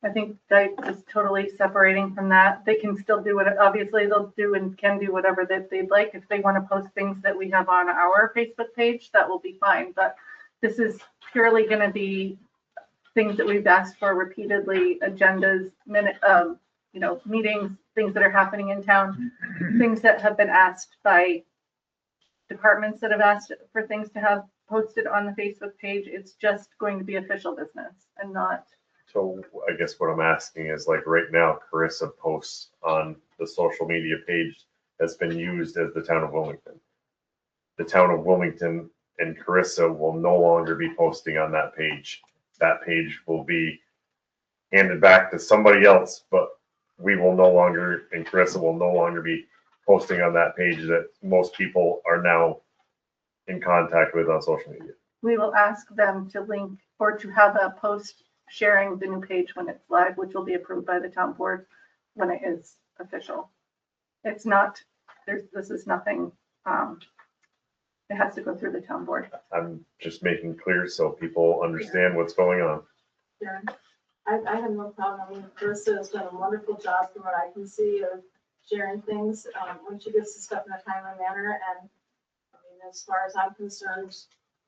I think that is totally separating from that. They can still do it. Obviously, they'll do and can do whatever that they'd like. If they want to post things that we have on our Facebook page, that will be fine. But this is purely going to be things that we've asked for repeatedly, agendas, meetings, things that are happening in town, things that have been asked by departments that have asked for things to have posted on the Facebook page. It's just going to be official business and not. So I guess what I'm asking is, like, right now, Carissa posts on the social media page that's been used as the Town of Wilmington. The Town of Wilmington and Carissa will no longer be posting on that page. That page will be handed back to somebody else, but we will no longer, and Carissa will no longer be posting on that page that most people are now in contact with on social media. We will ask them to link or to have a post sharing the new page when it's live, which will be approved by the town board when it is official. It's not, this is nothing, it has to go through the town board. I'm just making clear so people understand what's going on. Karen. I have no problem. I mean, Carissa has done a wonderful job from what I can see of sharing things, when she gets the stuff in a timely manner. And I mean, as far as I'm concerned,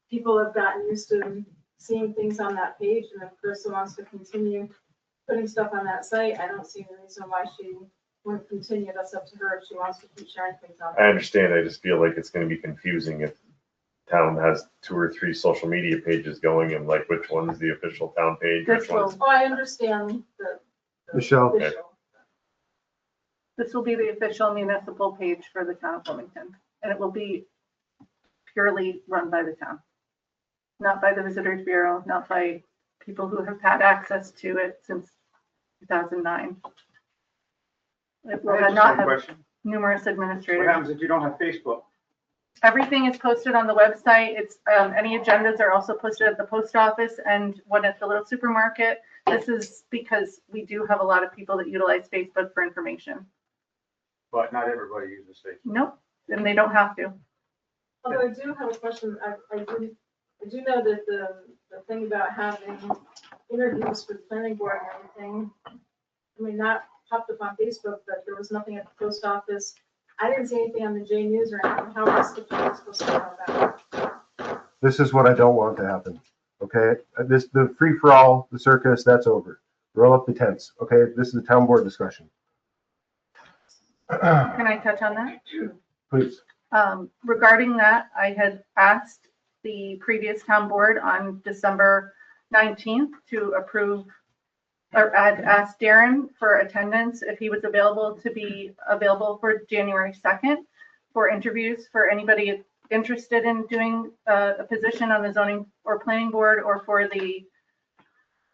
people have gotten used to seeing things on that page, and if Carissa wants to continue putting stuff on that site, I don't see any reason why she wouldn't continue. That's up to her if she wants to keep sharing things on I there. understand, I just feel like it's gonna be confusing if town has 2 or 3 social media pages going and like which one's the official town page, which This will, one's. Oh, I understand the Michelle? official. this will be the official municipal page for the town of Wilmington, and it will be purely run by the town. Not by the Visitors Bureau, not by people who have had access to it since 2009. It will I just not have a have question. numerous What administrators. happens if you don't have Facebook? Everything is posted on the website. It's, any agendas are also posted at the post office and one at the little supermarket. This is because we do have a lot of people that utilize Facebook for information. But not everybody uses Facebook. Nope, and they don't have to. Although I do have a question, I do know that the thing about having interviews for the planning board and everything, I mean, not popped up on Facebook, but there was nothing at the post office. I didn't see anything on the J News or anything. How else the people supposed to know about it? This is what I don't want to happen, okay? The free-for-all, the circus, that's over. Roll up the tents, okay? This is a town board discussion. Can I touch on that? Please. Regarding that, I had asked the previous town board on December 19th to approve, or I'd asked Darren for attendance if he was available to be available for January 2nd for interviews for anybody interested in doing a position on the zoning or planning board or for the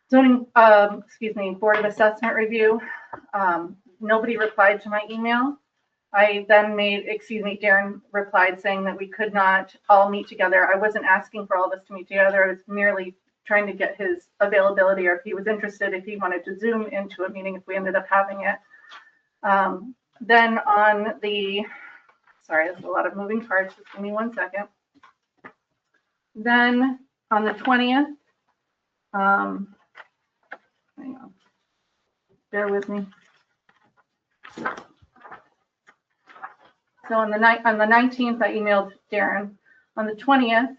zoning, board of assessment review. Nobody replied to my email. I then Darren replied saying that we could not all meet together. I wasn't asking for all of us to meet together. I was merely trying to get his availability, or if he was interested, if he wanted to Zoom into a meeting, if we ended up having it. Then on the, sorry, there's a lot of moving parts. Just give me 1 second. Then on the 20th, hang on, bear with me. So on the 19th, I emailed Darren. On the 20th,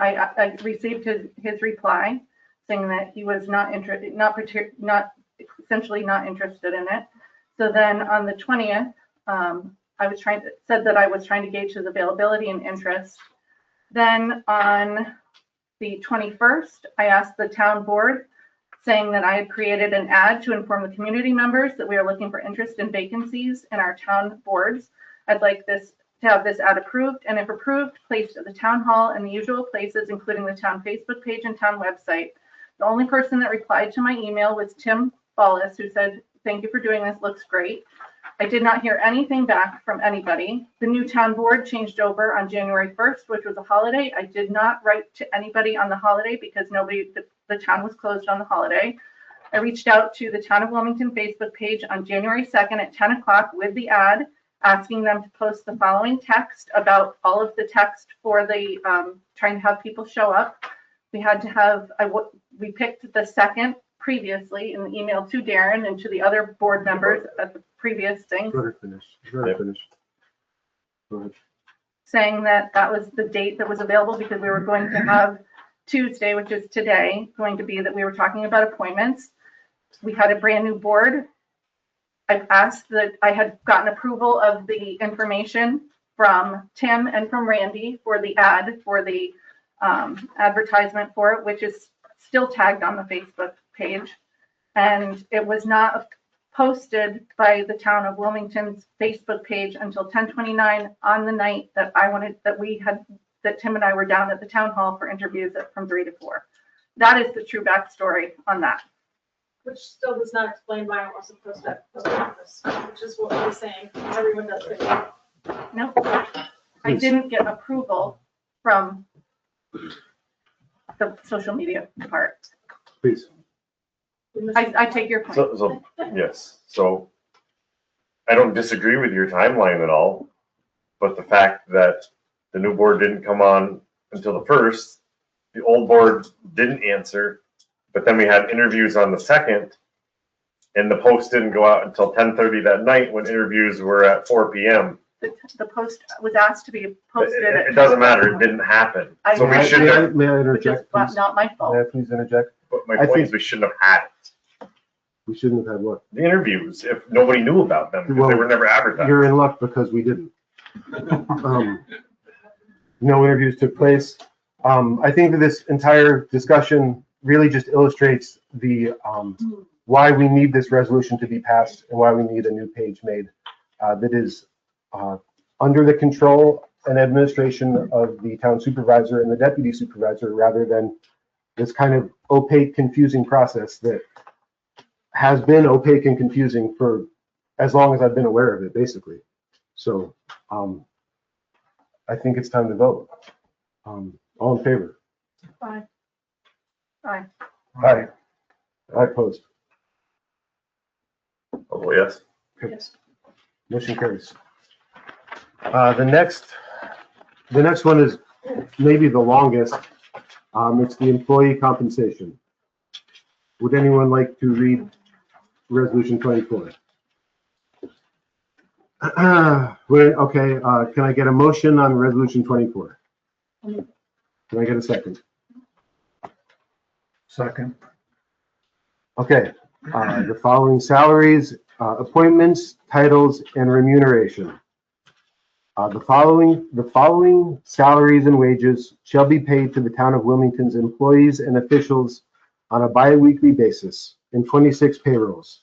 I received his reply saying that he was not interested, essentially not interested in it. So then on the 20th, said that I was trying to gauge his availability and interest. Then on the 21st, I asked the town board saying that I had created an ad to inform the community members that we are looking for interest in vacancies in our town boards. I'd like to have this ad approved, and if approved, placed at the town hall and the usual places, including the town Facebook page and town website. The only person that replied to my email was Tim Ballas, who said, "Thank you for doing this, looks great." I did not hear anything back from anybody. The new town board changed over on January 1st, which was a holiday. I did not write to anybody on the holiday because the town was closed on the holiday. I reached out to the Town of Wilmington Facebook page on January 2nd at 10 o'clock with the ad, asking them to post the following text about all of the text for the trying to have people show up. We had to have, we picked the second previously in the email to Darren and to the other board members at the previous thing. Go ahead, finish. Go ahead, finish. Go ahead. Saying that that was the date that was available because we were going to have Tuesday, which is today, going to be that we were talking about appointments. We had a brand new board. I've asked that I had gotten approval of the information from Tim and from Randy for the ad, for the advertisement for it, which is still tagged on the Facebook page. And it was not posted by the town of Wilmington's Facebook page until 10:29 on the night that that Tim and I were down at the town hall for interviews from 3 to 4. That is the true backstory on that. Which still does not explain why it wasn't posted at the post office, which is what we're saying. Everyone does it. No, I didn't get approval from the social media part. Please. I take your point. So, yes, so I don't disagree with your timeline at all, but the fact that the new board didn't come on until the 1st The old board didn't answer, but then we had interviews on the 2nd, and the post didn't go out until 10:30 that night when interviews were at 4 p.m. The post was asked to be posted. It doesn't matter, it didn't happen. I- So we should have, May I Which is interject, please? not my fault. May I please interject? but my I point is think- we shouldn't have had it. We shouldn't have had what? The interviews, if nobody knew about them, because they Well, were never advertised. You're in luck because we didn't. No interviews took place. I think that this entire discussion really just illustrates the, why we need this resolution to be passed and why we need a new page made that is under the control and administration of the town supervisor and the deputy supervisor, rather than this kind of opaque, confusing process that has been opaque and confusing for as long as I've been aware of it, basically. So I think it's time to vote. All in favor? Aye. Aye. Aye. I opposed. Oh, yes. Yes. Motion carries. The next one is maybe the longest. It's the employee compensation. Would anyone like to read Resolution 24? Okay, can I get a motion on Resolution 24? Can I get a second? Second. Okay, the following salaries, appointments, titles, and remuneration. The following salaries and wages shall be paid to the town of Wilmington's employees and officials on a bi-weekly basis in 26 payrolls.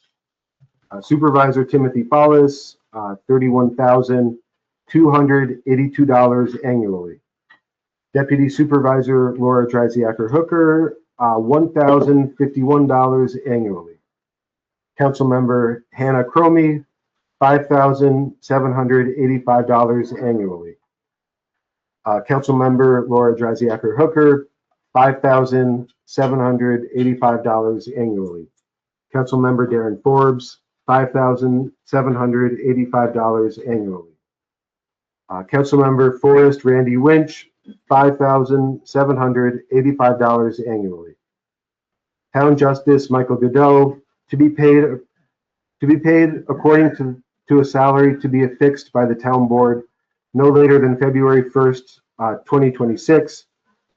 Supervisor Timothy Follis, $31,282 annually. Deputy Supervisor Laura Dreisiacker Hooker, $1,051 annually. Councilmember Hannah Cromie, $5,785 annually. Councilmember Laura Dreisiacker Hooker, $5,785 annually. Councilmember Darren Forbes, $5,785 annually. Councilmember Forrest Randy Winch, $5,785 annually. Town Justice Michael Godot, to be paid according to a salary to be affixed by the town board no later than February 1st, 2026.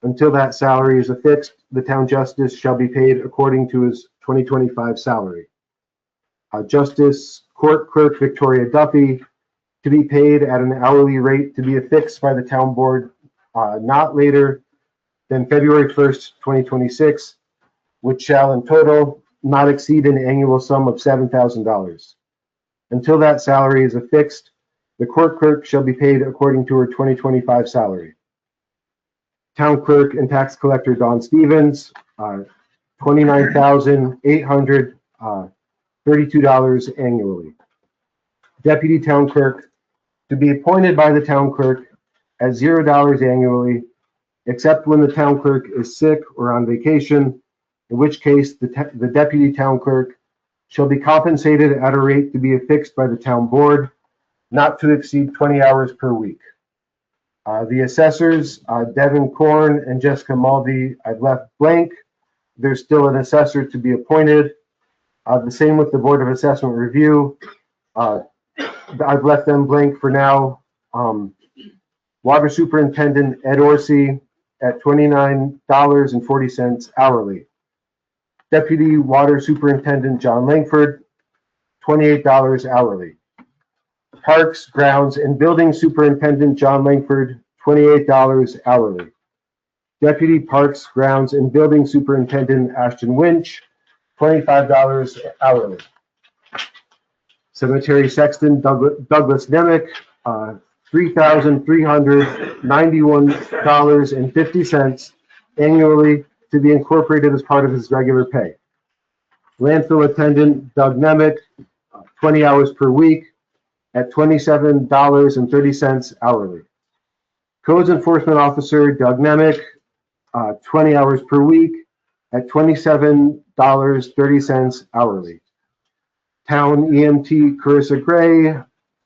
Until that salary is affixed, the town justice shall be paid according to his 2025 salary. Justice Court Clerk Victoria Duffy, to be paid at an hourly rate to be affixed by the town board not later than February 1st, 2026, which shall in total not exceed an annual sum of $7,000. Until that salary is affixed, the court clerk shall be paid according to her 2025 salary. Town clerk and tax collector Don Stevens, $29,832 annually. Deputy town clerk, to be appointed by the town clerk at $0 annually, except when the town clerk is sick or on vacation, in which case the deputy town clerk shall be compensated at a rate to be affixed by the town board, not to exceed 20 hours per week. The assessors, Devin Korn and Jessica Mulvey, I've left blank. There's still an assessor to be appointed. The same with the Board of Assessment Review. I've left them blank for now. Water Superintendent Ed Orsi at $29.40 hourly. Deputy Water Superintendent John Langford, $28 hourly. Parks, Grounds, and Building Superintendent John Langford, $28 hourly. Deputy Parks, Grounds, and Building Superintendent Ashton Winch, $25 hourly. Cemetery Sexton Douglas Nemec, $3,391.50 annually to be incorporated as part of his regular pay. Landfill Attendant Doug Nemec, 20 hours per week at $27.30 hourly. Codes Enforcement Officer Doug Nemec, 20 hours per week at $27.30 hourly. Town EMT Carissa Gray,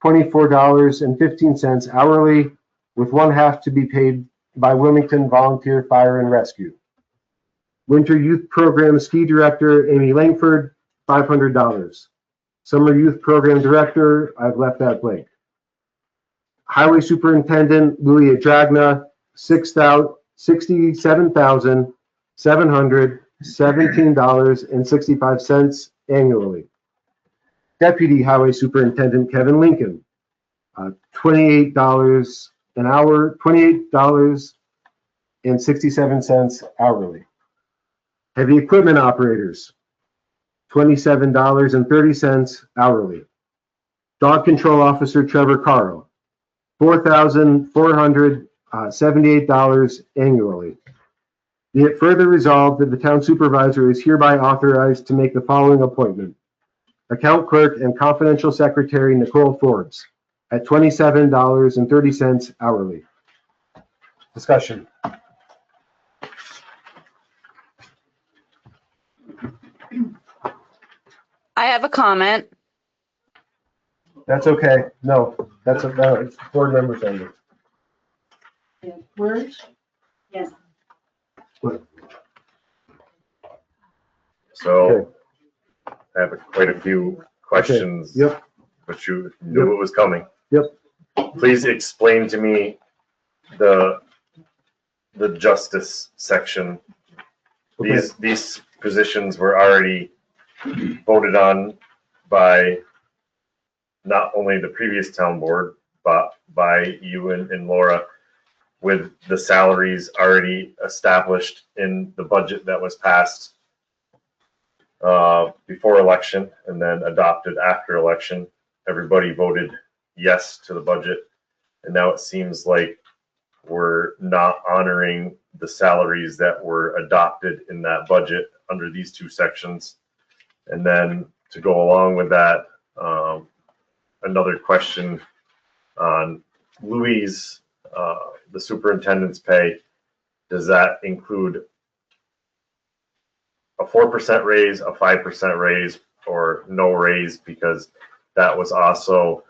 $24.15 hourly, with one half to be paid by Wilmington Volunteer Fire and Rescue. Winter Youth Program Ski Director Amy Langford, $500. Summer Youth Program Director, I've left that blank. Highway Superintendent Louis Dragna, $67,717.65 annually. Deputy Highway Superintendent Kevin Lincoln, $28 an hour, $28.67 hourly. Heavy Equipment Operators, $27.30 hourly. Dog Control Officer Trevor Carl, $4,478 annually. Be it further resolved that the town supervisor is hereby authorized to make the following appointment. Account Clerk and Confidential Secretary Nicole Forbes at $27.30 hourly. Discussion. I have a comment. That's okay. No, it's board members only. Words? Yes. So I have quite a few questions. Okay. Yep. But you knew it was coming. Yep. Please explain to me the justice section. Okay. These positions were already voted on by not only the previous town board, but by you and Laura, with the salaries already established in the budget that was passed before election and then adopted after election. Everybody voted yes to the budget. And now it seems like we're not honoring the salaries that were adopted in that budget under these two sections. And then to go along with that, another question on Louise, the superintendent's pay. Does that include a 4% raise, a 5% raise, or no raise? Because that was also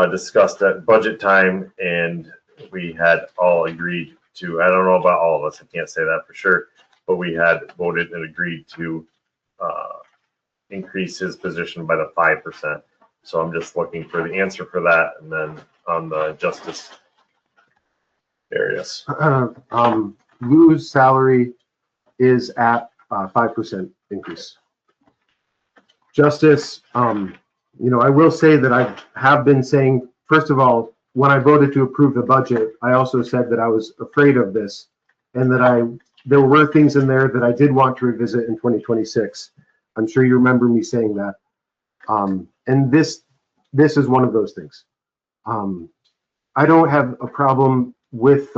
discussed at budget time, and we had all agreed to, I don't know about all of us, I can't say that for sure, but we had voted and agreed to increase his position by the 5%. So I'm just looking for the answer for that, and then on the justice areas. Lou's salary is at 5% increase. Justice, I will say that I have been saying, first of all, when I voted to approve the budget, I also said that I was afraid of this and that there were things in there that I did want to revisit in 2026. I'm sure you remember me saying that. And this is one of those things. I don't have a problem with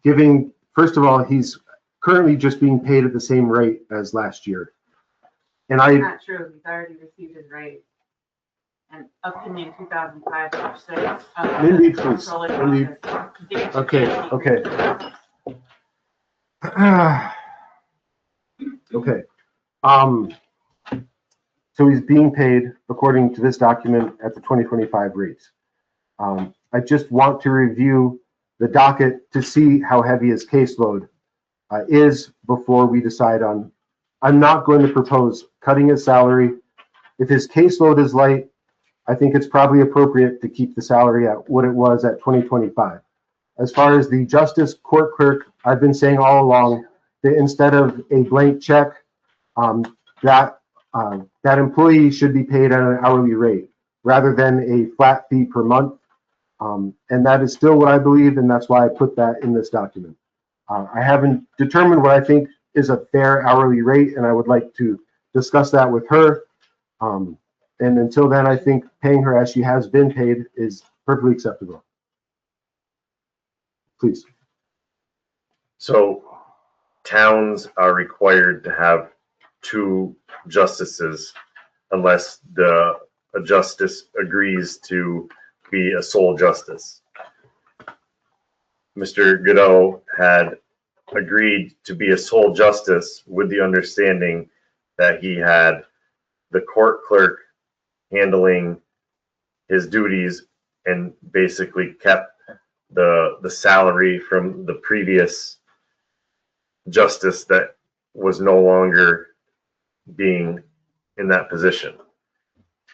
giving, first of all, he's currently just being paid at the same rate as last year. And That's not true. He's already received his raise. And up to May 2005 or 6. Mindy, please. Okay. Okay. So he's being paid according to this document at the 2025 rates. I just want to review the docket to see how heavy his caseload is before we decide on. I'm not going to propose cutting his salary. If his caseload is light, I think it's probably appropriate to keep the salary at what it was at 2025. As far as the justice court clerk, I've been saying all along that instead of a blank check, that employee should be paid at an hourly rate rather than a flat fee per month. And that is still what I believe, and that's why I put that in this document. I haven't determined what I think is a fair hourly rate, and I would like to discuss that with her. And until then, I think paying her as she has been paid is perfectly acceptable. Please. So towns are required to have 2 justices unless a justice agrees to be a sole justice. Mr. Godot had agreed to be a sole justice with the understanding that he had the court clerk handling his duties and basically kept the salary from the previous justice that was no longer being in that position.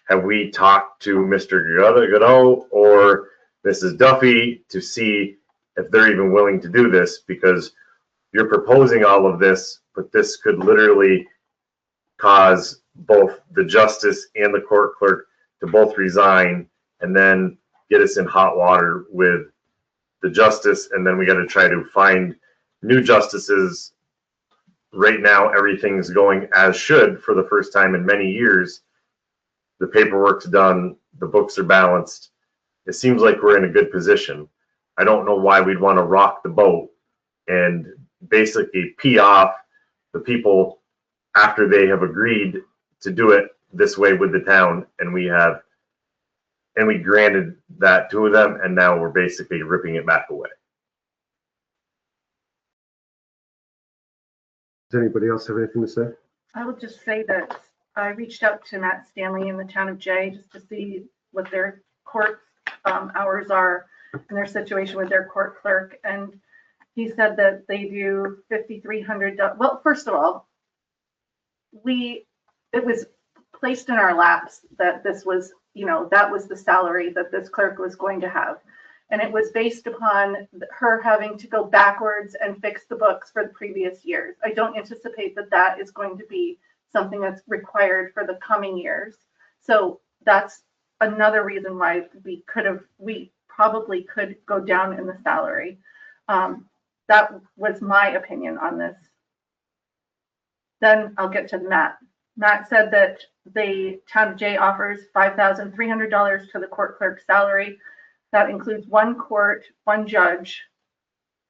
Have we talked to Mr. Godot or Mrs. Duffy to see if they're even willing to do this? Because you're proposing all of this, but this could literally cause both the justice and the court clerk to both resign and then get us in hot water with the justice, and then we got to try to find new justices. Right now, everything's going as should for the first time in many years. The paperwork's done, the books are balanced. It seems like we're in a good position. I don't know why we'd want to rock the boat and basically pee off the people after they have agreed to do it this way with the town, and we granted that to them, and now we're basically ripping it back away. Does anybody else have anything to say? I will just say that I reached out to Matt Stanley in the town of Jay just to see what their court hours are and their situation with their court clerk. And he said that they do $5,300. Well, first of all, it was placed in our laps that this was, that was the salary that this clerk was going to have. And it was based upon her having to go backwards and fix the books for the previous years. I don't anticipate that that is going to be something that's required for the coming years. So that's another reason why we probably could go down in the salary. That was my opinion on this. Then I'll get to Matt. Matt said that the town of Jay offers $5,300 to the court clerk's salary. That includes one court, one judge,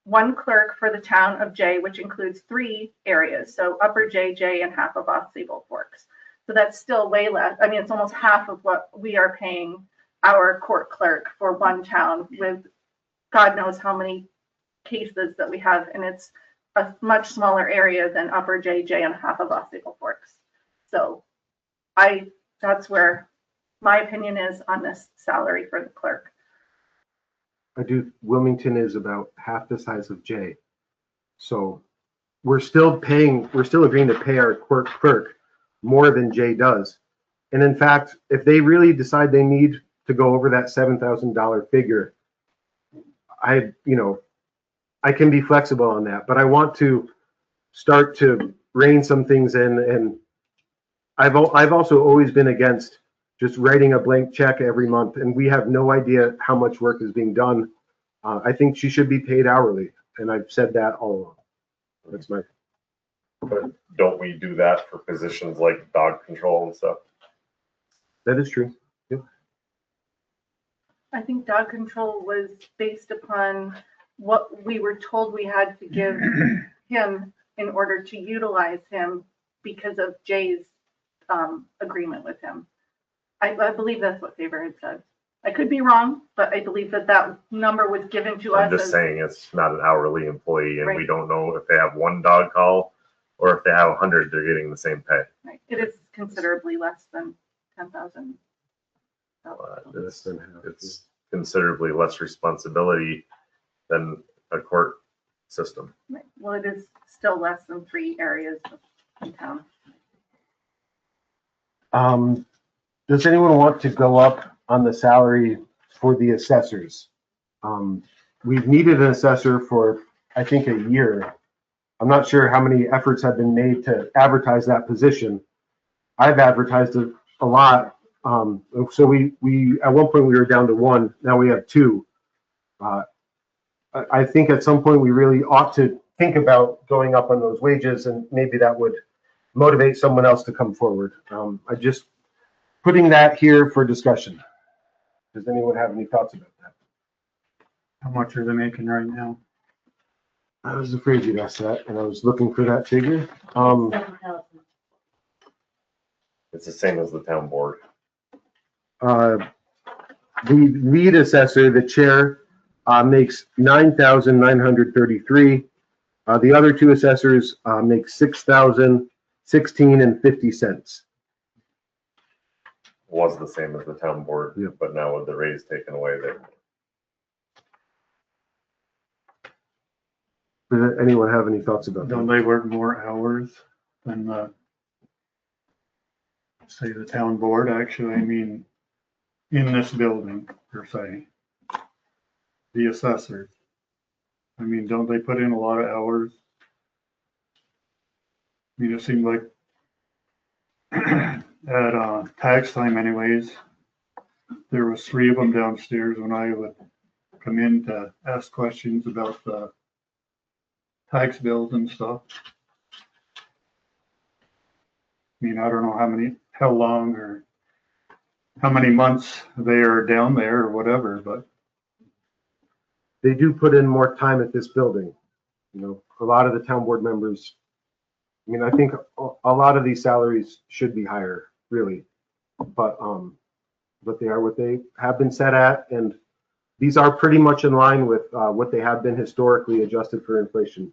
one clerk for the town of Jay, which includes 3 areas. So Upper Jay, Jay, and half of Otsable Forks. So that's still way less. I mean, it's almost half of what we are paying our court clerk for one town with God knows how many cases that we have. And it's a much smaller area than Upper Jay, Jay, and half of Otsable Forks. So that's where my opinion is on this salary for the clerk. Wilmington is about half the size of Jay. So we're still agreeing to pay our court clerk more than Jay does. And in fact, if they really decide they need to go over that $7,000 figure, I can be flexible on that, but I want to start to rein some things in. And I've also always been against just writing a blank check every month, and we have no idea how much work is being done. I think she should be paid hourly, and I've said that all along. That's my. But don't we do that for positions like dog control and stuff? That is true. Yep. I think dog control was based upon what we were told we had to give him in order to utilize him because of Jay's agreement with him. I believe that's what Favor had said. I could be wrong, but I believe that number was given to us. I'm just saying it's not an hourly employee, and Right. we don't know if they have one dog call or if they have 100, they're getting the same pay. Right. It is considerably less than 10,000. It's considerably less responsibility than a court system. Right. Well, it is still less than 3 areas in town. Does anyone want to go up on the salary for the assessors? We've needed an assessor for, I think, a year. I'm not sure how many efforts have been made to advertise that position. I've advertised it a lot. So we at one point we were down to 1. Now we have 2. I think at some point we really ought to think about going up on those wages, and maybe that would motivate someone else to come forward. I just putting that here for discussion. Does anyone have any thoughts about that? How much are they making right now? I was afraid you'd ask that, and I was looking for that figure. It's the same as the town board. The lead assessor, the chair, makes $9,933. The other 2 assessors make $6,016.50. Was the same as the town board, Yep. but now with the raise taken away, Does anyone have any thoughts about Don't that? they work more hours than the, say, the town board actually? I mean, in this building per se, the assessors. I mean, don't they put in a lot of hours? I mean, it seemed like at tax time anyways, there was 3 of them downstairs when I would come in to ask questions about the tax bills and stuff. I mean, I don't know how long or how many months they are down there or whatever, but They do put in more time at this building. You know, a lot of the town board members, I mean, I think a lot of these salaries should be higher, really. But they are what they have been set at, and these are pretty much in line with what they have been historically adjusted for inflation.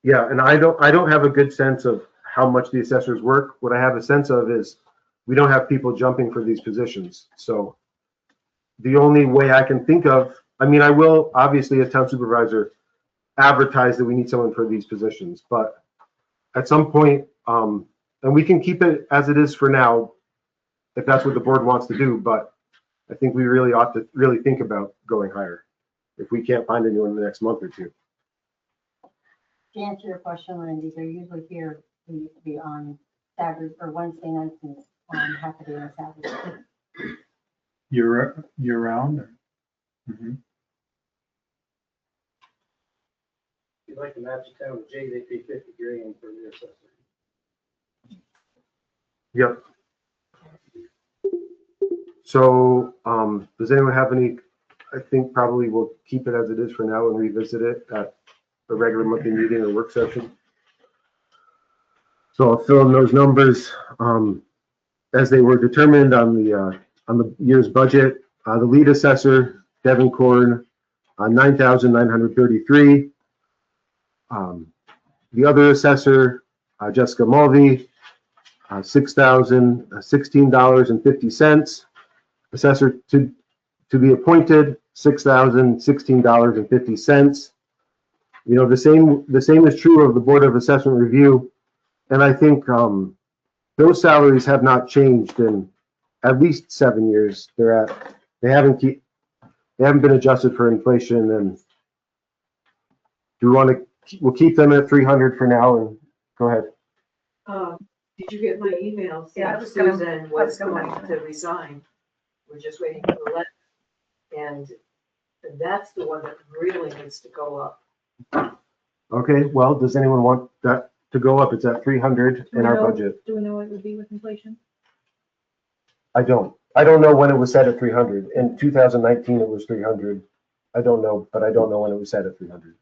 Yeah, and I don't have a good sense of how much the assessors work. What I have a sense of is we don't have people jumping for these positions. So the only way I can think of, I mean, I will obviously as town supervisor advertise that we need someone for these positions, but at some point, and we can keep it as it is for now, if that's what the board wants to do, but I think we really ought to really think about going higher if we can't find anyone in the next month or two. To answer your question, Randy, they're usually here, they used to be on Saturday or Wednesday nights and half a day on Saturday. year round. Mhm. If you'd like to match the town with Jay, they pay $50,000 for their assessor. Yep. So, does anyone have any, I think probably we'll keep it as it is for now and revisit it at a regular monthly meeting or work session. So I'll fill in those numbers, as they were determined on the year's budget. The lead assessor, Devin Korn, 9,933. The other assessor, Jessica Mulvey, $6,016.50. Assessor to be appointed, $6,016.50. You know, the same is true of the Board of Assessment Review. And I think those salaries have not changed in at least 7 years. They haven't been adjusted for inflation. And do we want to? We'll keep them at 300 for now. And go ahead. Did you get my email? Yeah, I That was gonna- Susan was I was gonna going to resign. We're just waiting for the letter. And that's the one that really needs to go up. Okay. Well, does anyone want that to go up? It's at 300 in our budget. Do we know what it would be with inflation? I don't know when it was set at 300. In 2019, it was 300. I don't know, but I don't know when it was set at 300.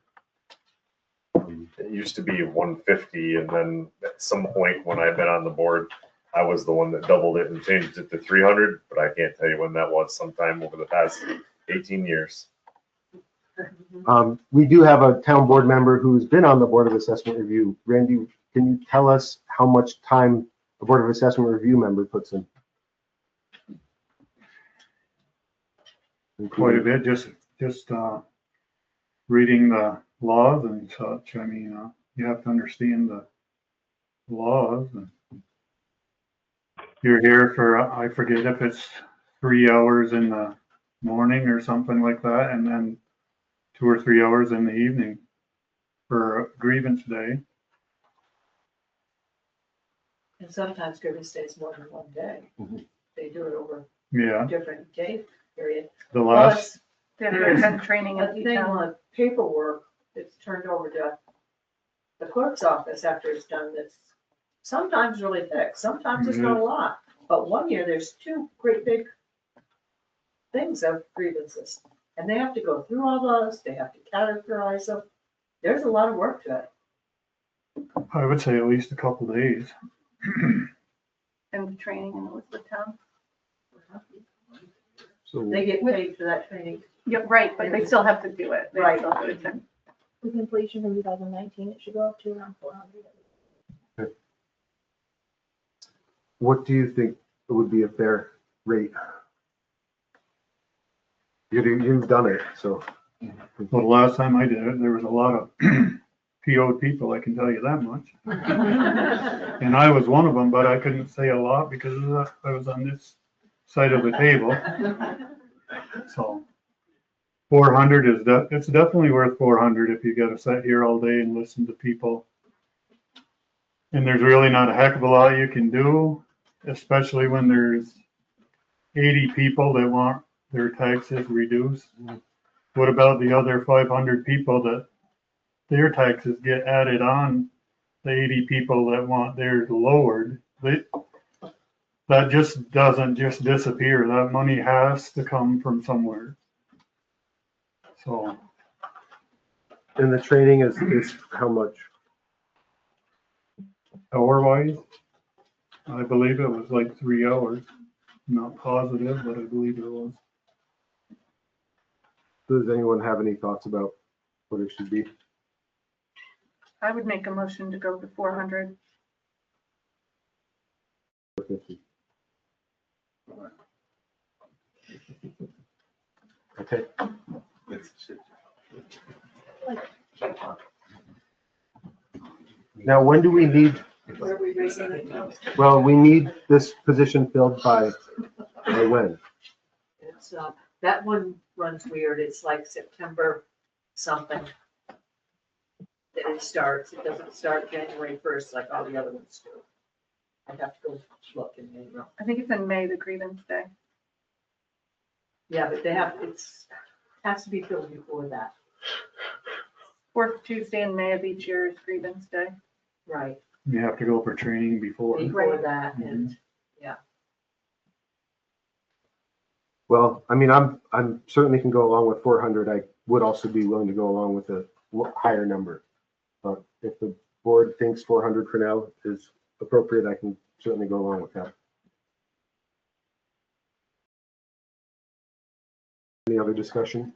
It used to be 150, and then at some point when I've been on the board, I was the one that doubled it and changed it to 300, but I can't tell you when that was, sometime over the past 18 years. We do have a town board member who's been on the Board of Assessment Review. Randy, can you tell us how much time a Board of Assessment Review member puts in? Quite a bit, just reading the laws and such. I mean, you have to understand the laws. And you're here for, I forget if it's 3 hours in the morning or something like that, and then 2 or 3 hours in the evening for a grievance day. And sometimes grievance stays more than one day. They do it over Yeah, a different day period. the last, Then there's been training A in thing town. on paperwork that's turned over to the clerk's office after it's done that's sometimes really thick, sometimes it's not a lot. But one year, there's 2 great big things of grievances. And they have to go through all those, they have to categorize them. There's a lot of work to it. I would say at least a couple days. And training in Elizabethtown. So They get paid for that training. Yeah, right, but they still have to do it. They Right. still have to attend. With inflation from 2019, it should go up to around 400. what do you think would be a fair rate? You've done it, so. Well, the last time I did it, there was a lot of PO'd people, I can tell you that much. And I was one of them, but I couldn't say a lot because I was on this side of the table. So 400 is it's definitely worth 400 if you got to sit here all day and listen to people. And there's really not a heck of a lot you can do, especially when there's 80 people that want their taxes reduced. What about the other 500 people that their taxes get added on, the 80 people that want theirs lowered? That just doesn't just disappear. That money has to come from somewhere. So. And the training is how much? Hour-wise, I believe it was like 3 hours. Not positive, but I believe it was. Does anyone have any thoughts about what it should be? I would make a motion to go to 400. Okay. Now, when do we need, Where are we raising it from? well, we need this position filled by when? It's, that one runs weird. It's like September something. That it starts. It doesn't start January 1st like all the other ones do. I'd have to go look in April. I think it's in May, the grievance day. Yeah, but has to be filled before that. Fourth Tuesday in May of each year is grievance day. Right. You have to go for training before. Before that, and Well, I mean, I'm certainly can go along with 400. I would also be willing to go along with a higher number. But if the board thinks 400 for now is appropriate, I can certainly go along with that. Any other discussion?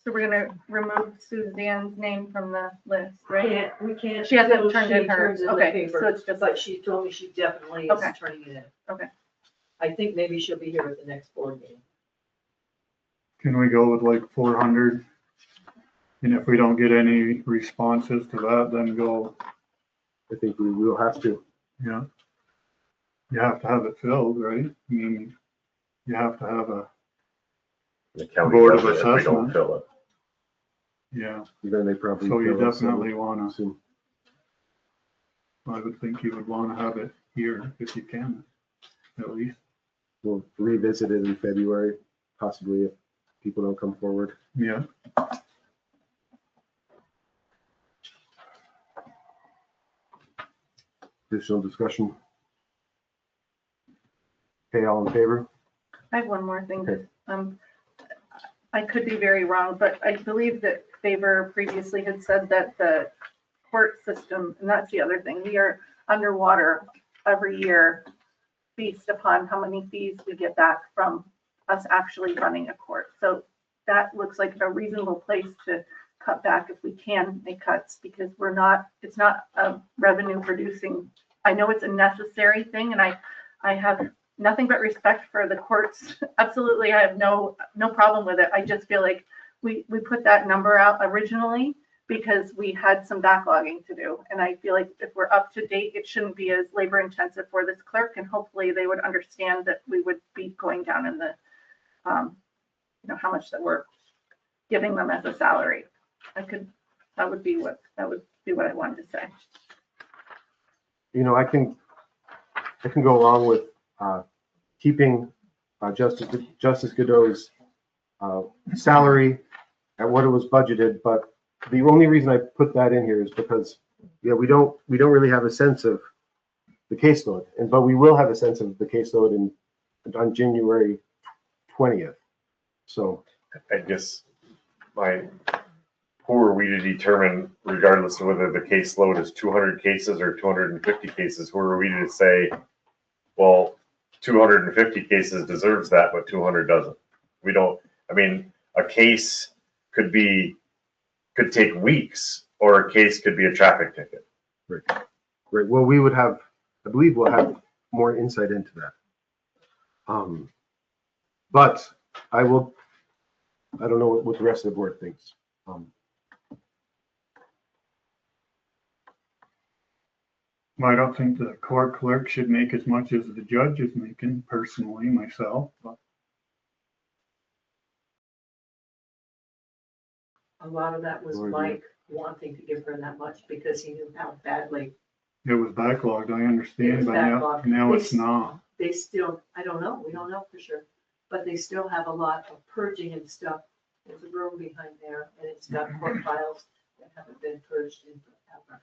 So we're gonna remove Suzanne's name from the list, right? we can't. She hasn't until turned she in hers. turns in the Okay, paper, so it's just- But she told me she definitely is Okay. turning it in. Okay. I think maybe she'll be here at the next board meeting. Can we go with like 400? And if we don't get any responses to that, then go, I think we will have to. yeah. You have to have it filled, right? I mean, you have to have a, The county Board of does it if we don't Assessment. fill it. yeah. Then they probably. So you fill us definitely in wanna, soon. I would think you would wanna have it here if you can, at least. We'll revisit it in February, possibly if people don't come forward. Yeah. Additional discussion? Okay, all in favor? I have one more thing. Okay. I could be very wrong, but I believe that Favor previously had said that the court system, and that's the other thing, we are underwater every year based upon how many fees we get back from us actually running a court. So that looks like a reasonable place to cut back if we can make cuts, because it's not a revenue producing. I know it's a necessary thing, and I have nothing but respect for the courts. Absolutely, I have no problem with it. I just feel like we put that number out originally because we had some backlogging to do. And I feel like if we're up to date, it shouldn't be as labor intensive for this clerk, and hopefully they would understand that we would be going down in the, how much that we're giving them as a salary. That would be what I wanted to say. I can go along with keeping Justice Godot's salary at what it was budgeted, but the only reason I put that in here is because we don't really have a sense of the caseload, but we will have a sense of the caseload on January 20th. So I guess who are we to determine, regardless of whether the caseload is 200 cases or 250 cases, who are we to say, well, 250 cases deserves that, but 200 doesn't? We don't, I mean, a case could take weeks, or a case could be a traffic ticket. Right. Well, I believe we'll have more insight into that. But I will I don't know what the rest of the board thinks. I don't think the court clerk should make as much as the judge is making, personally, myself, but A lot of that was Mike wanting to give her that much because he knew how badly it was backlogged, I it understand, was but now backlogged. it's not. They still, I don't know, we don't know for sure, but they still have a lot of purging and stuff. There's a room behind there and it's got court files that haven't been purged in forever.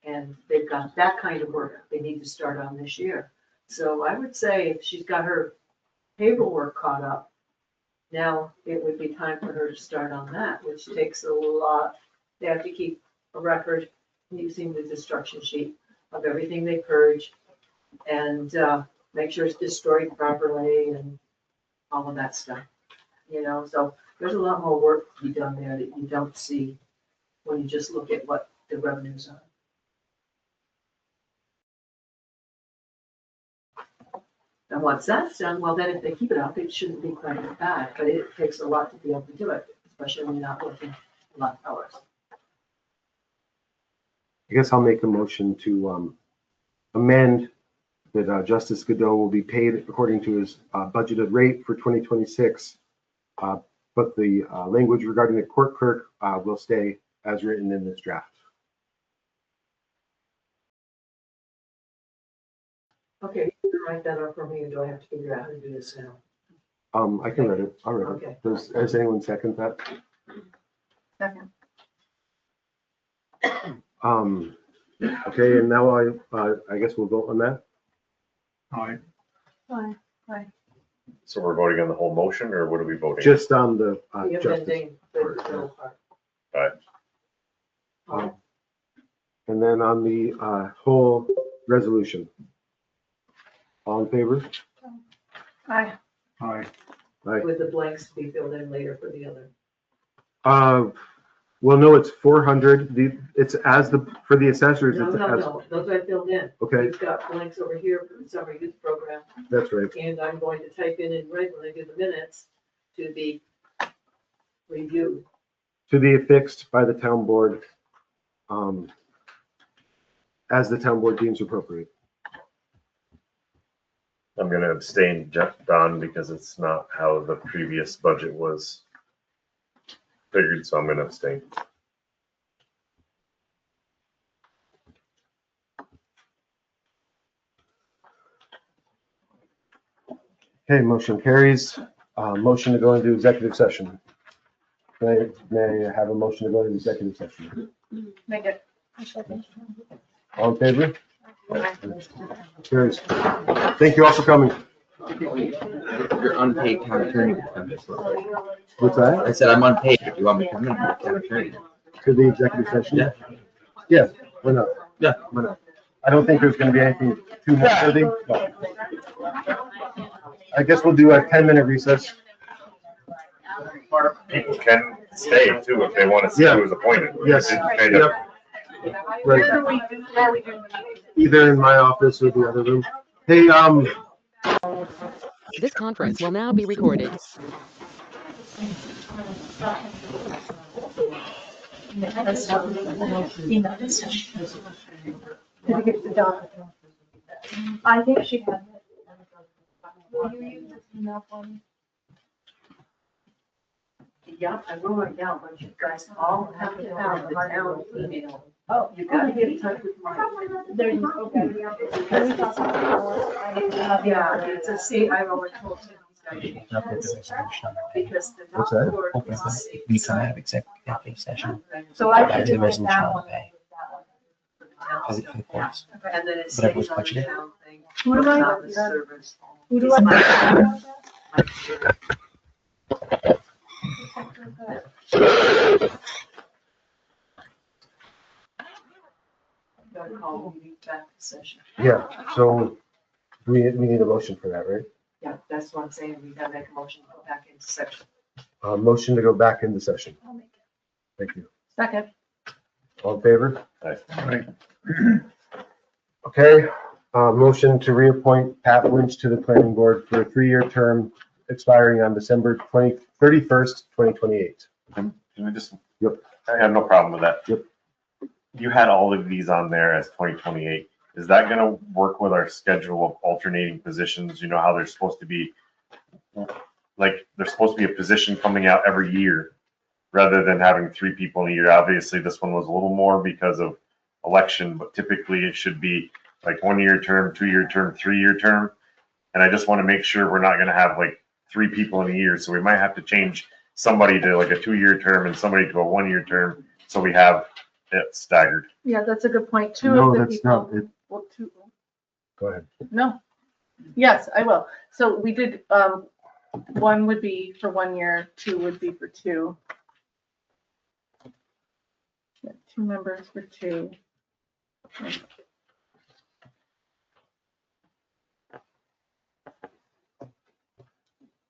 And they've got that kind of work they need to start on this year. So I would say if she's got her paperwork caught up, now it would be time for her to start on that, which takes a lot. They have to keep a record using the destruction sheet of everything they purge and make sure it's destroyed properly and all of that stuff. You know, so there's a lot more work to be done there that you don't see when you just look at what the revenues are. And once that's done, well, then if they keep it up, it shouldn't be quite as bad, but it takes a lot to be able to do it, especially when you're not working a lot of hours. I guess I'll make a motion to amend that Justice Godot will be paid according to his budgeted rate for 2026. But the language regarding the court clerk will stay as written in this draft. Okay, you can write that up for me, or do I have to figure out how to do this now? I can read it. I'll read Okay. it. Does anyone second that? Second. Okay, and now I guess we'll vote on that. All right, Aye. So we're voting on the whole motion, or what are we voting? Just on the The justice. amending the bill part. Aye. And then on the whole resolution. All in favor? Aye. all right. Aye. With the blanks to be filled in later for the other. Well, no, it's 400. It's for the assessors. No, It's no, as, no, those I filled in. Okay. You've got blanks over here for the summer youth program, That's right. and I'm going to type in red when I do the minutes to be reviewed. To be affixed by the town board, as the town board deems appropriate. I'm gonna abstain, Don, because it's not how the previous budget was figured, so I'm gonna abstain. Okay, motion carries. Motion to go into executive session. May I have a motion to go into executive session? Make it. All in favor? Carries. Thank you all for coming. Your unpaid town attorney will come in. What's that? I said I'm unpaid. If you want me to come in, I'm town attorney. To the executive session? Yeah. Yeah, why not? Yeah. Why not? I don't think there's gonna be anything too noteworthy. but I guess we'll do a 10-minute recess. People can stay too if they want to see Yeah. who's appointed. Yes. It's kind of- Right. Where are we doing the meeting? Either in my office or the other room. Hey, This conference will now be recorded. Did it get the dog? I think she has it. Will you use this email for me? Yeah, I will write down, but you guys all have to have the town email. Oh. You gotta get in touch with Mike. There's, okay. Can we talk about that? Yeah, it's a C, I've always told him he's got to change this, because the What's that? board is a C. We come out of executive session. So I Back should to the just get resolution that on one. the pay. For the courts. And then it Whatever was stays on the budgeted. town thing. Who do I- not the servers. Who do I? Gotta call meeting back to session. yeah, so we need a motion for that, right? Yeah, that's what I'm saying, we gotta make a motion to go back into session. Motion to go back into session. Thank you. Second. All in favor? Aye. All right. Okay, motion to reappoint Pat Lynch to the planning board for a 3-year term expiring on December 31st, 2028. Can we just? Yep. I have no problem with that. Yep. You had all of these on there as 2028. Is that gonna work with our schedule of alternating positions? You know how there's supposed to be, like, there's supposed to be a position coming out every year rather than having 3 people in a year. Obviously, this one was a little more because of election, but typically it should be like 1-year term, 2-year term, 3-year term. And I just want to make sure we're not gonna have like 3 people in a year. So we might have to change somebody to like a 2-year term and somebody to a 1-year term. So we have it staggered. Yeah, that's a good point. Two No, of the that's people. not it. Well, two. Go ahead. No. Yes, I will. So we did, 1 would be for 1 year, 2 would be for 2. Yeah, 2 members for 2.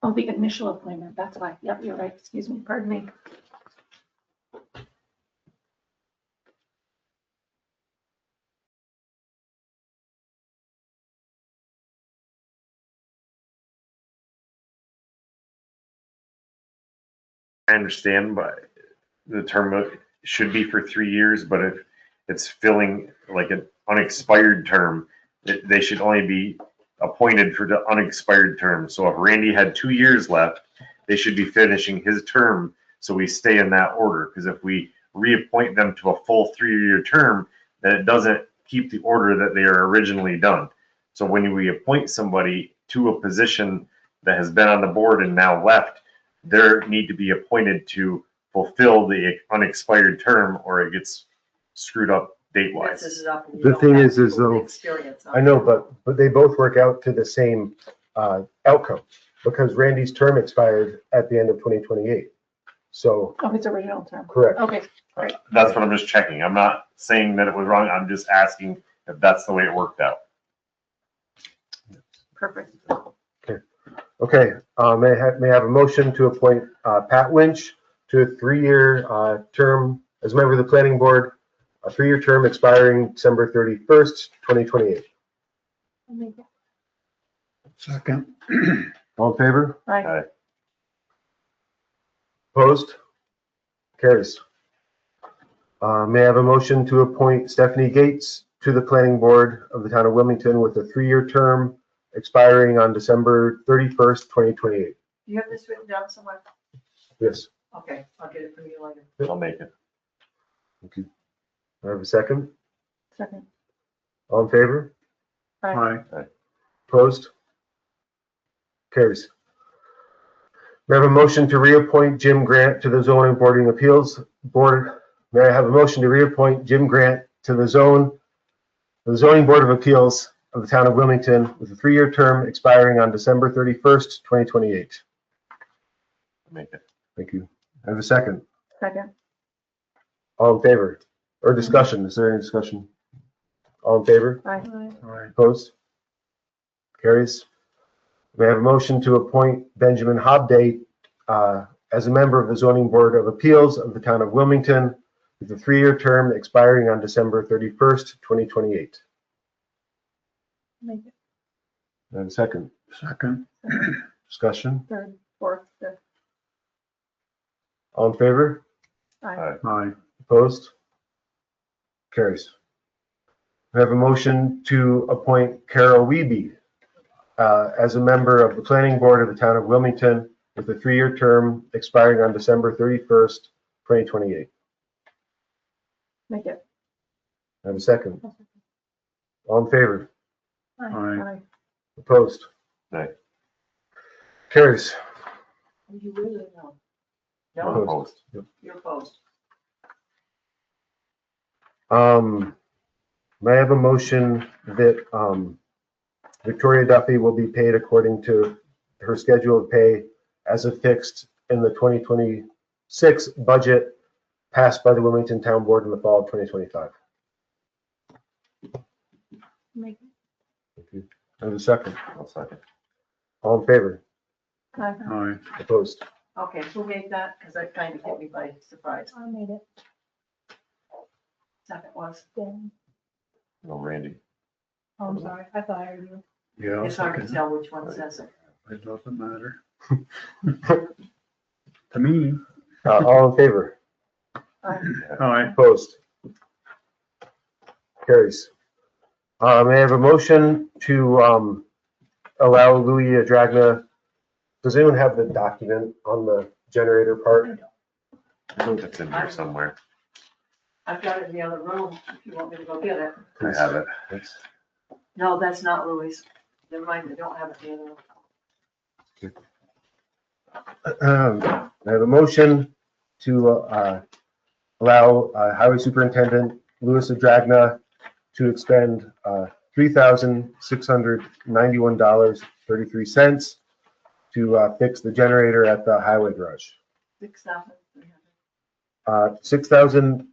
Oh, the initial appointment, that's why. Yep, you're right. Excuse me, pardon me. I understand, but the term should be for 3 years, but if it's filling like an unexpired term, they should only be appointed for the unexpired term. So if Randy had 2 years left, they should be finishing his term, so we stay in that order. Because if we reappoint them to a full 3-year term, then it doesn't keep the order that they are originally done. So when we appoint somebody to a position that has been on the board and now left, they need to be appointed to fulfill the unexpired term, or it gets screwed up date wise. The thing is though, I know, but they both work out to the same outcome, because Randy's term expired at the end of 2028. So, Oh, his original term. correct. Okay, great. That's what I'm just checking. I'm not saying that it was wrong. I'm just asking if that's the way it worked out. Perfect. Okay, may I have a motion to appoint Pat Lynch to a 3-year term as a member of the planning board, a 3-year term expiring December 31st, 2028. Second. All in favor? Aye. Opposed? Carries. May I have a motion to appoint Stephanie Gates to the planning board of the town of Wilmington with a 3-year term expiring on December 31st, 2028. Do you have this written down somewhere? Yes. Okay, I'll get it from you later. I'll make it. Thank you. I have a second. Second. All in favor? Aye. Opposed? Carries. May I have a motion to reappoint Jim Grant to the zoning boarding appeals board? May I have a motion to reappoint Jim Grant to the zoning board of appeals of the town of Wilmington with a 3-year term expiring on December 31st, 2028. Make it. Thank you. I have a second. Second. All in favor? Or discussion? Is there any discussion? All in favor? Aye. Opposed? Carries. May I have a motion to appoint Benjamin Hobday as a member of the zoning board of appeals of the town of Wilmington with a 3-year term expiring on December 31st, 2028. Make it. I have a second. Second. Discussion? Third, fourth, fifth. All in favor? Aye. Aye. Opposed? Carries. We have a motion to appoint Carol Wiebe as a member of the planning board of the town of Wilmington with a 3-year term expiring on December 31st, 2028. Make it. I have a second. All in favor? Aye. Opposed? Aye. Carries. You really know. No opposed. You're opposed. May I have a motion that Victoria Duffy will be paid according to her schedule of pay as affixed in the 2026 budget passed by the Wilmington Town Board in the fall of 2025? Make it. Thank you. I have a second. I'll second. All in favor? Aye. Aye. Opposed? Okay, who made that? Because that kind of hit me by surprise. I made it. Second was. Dan. No, Randy. Oh, I'm sorry. I thought I heard you. Yeah. I'll It's hard to second. tell which one says it. It doesn't matter. To me, All in favor? aye. Opposed? Carries. May I have a motion to allow Louis Dragna, does anyone have the document on the generator part? I think it's in here somewhere. I've got it in the other room, if you want me to go get it. I have it. No, that's not Louis. Never mind, I don't have it in the other room. I have a motion to allow Highway Superintendent Louis Dragna to expend $3,691.33 to fix the generator at the highway garage. 6,300.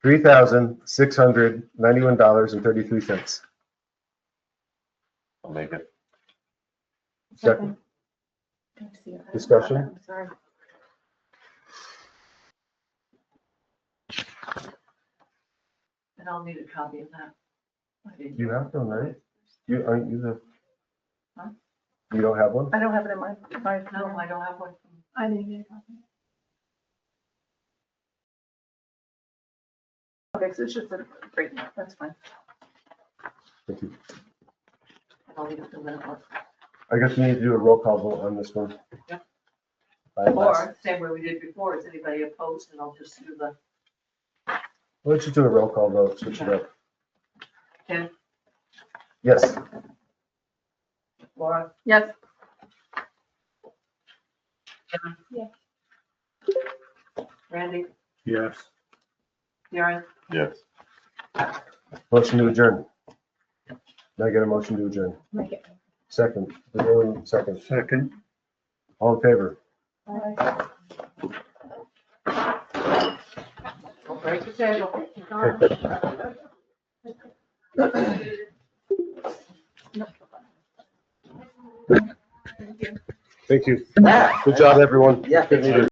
$3,691.33. I'll make it. Second. Discussion? Sorry. And I'll need a copy of that. You have one, right? Aren't you the? Huh? You don't have one? I don't have it in my, No, I don't have one. I didn't get a copy. okay, so it's just a break, that's fine. Thank you. I'll leave it to the minute. I guess we need to do a roll call vote on this one. Yep. Let's Or, same way we did before, is anybody opposed, and I'll just do the, just do a roll call vote, switch it up. Ken, Yes. Laura, Yes, John? Yeah. Randy, Yes. Darren, Yes. Motion to adjourn. Now I get a motion to adjourn. Make it. Second. Everyone, second. Second. All in favor? don't break the table. Thank you. Good job, everyone. Yeah. Good meeting.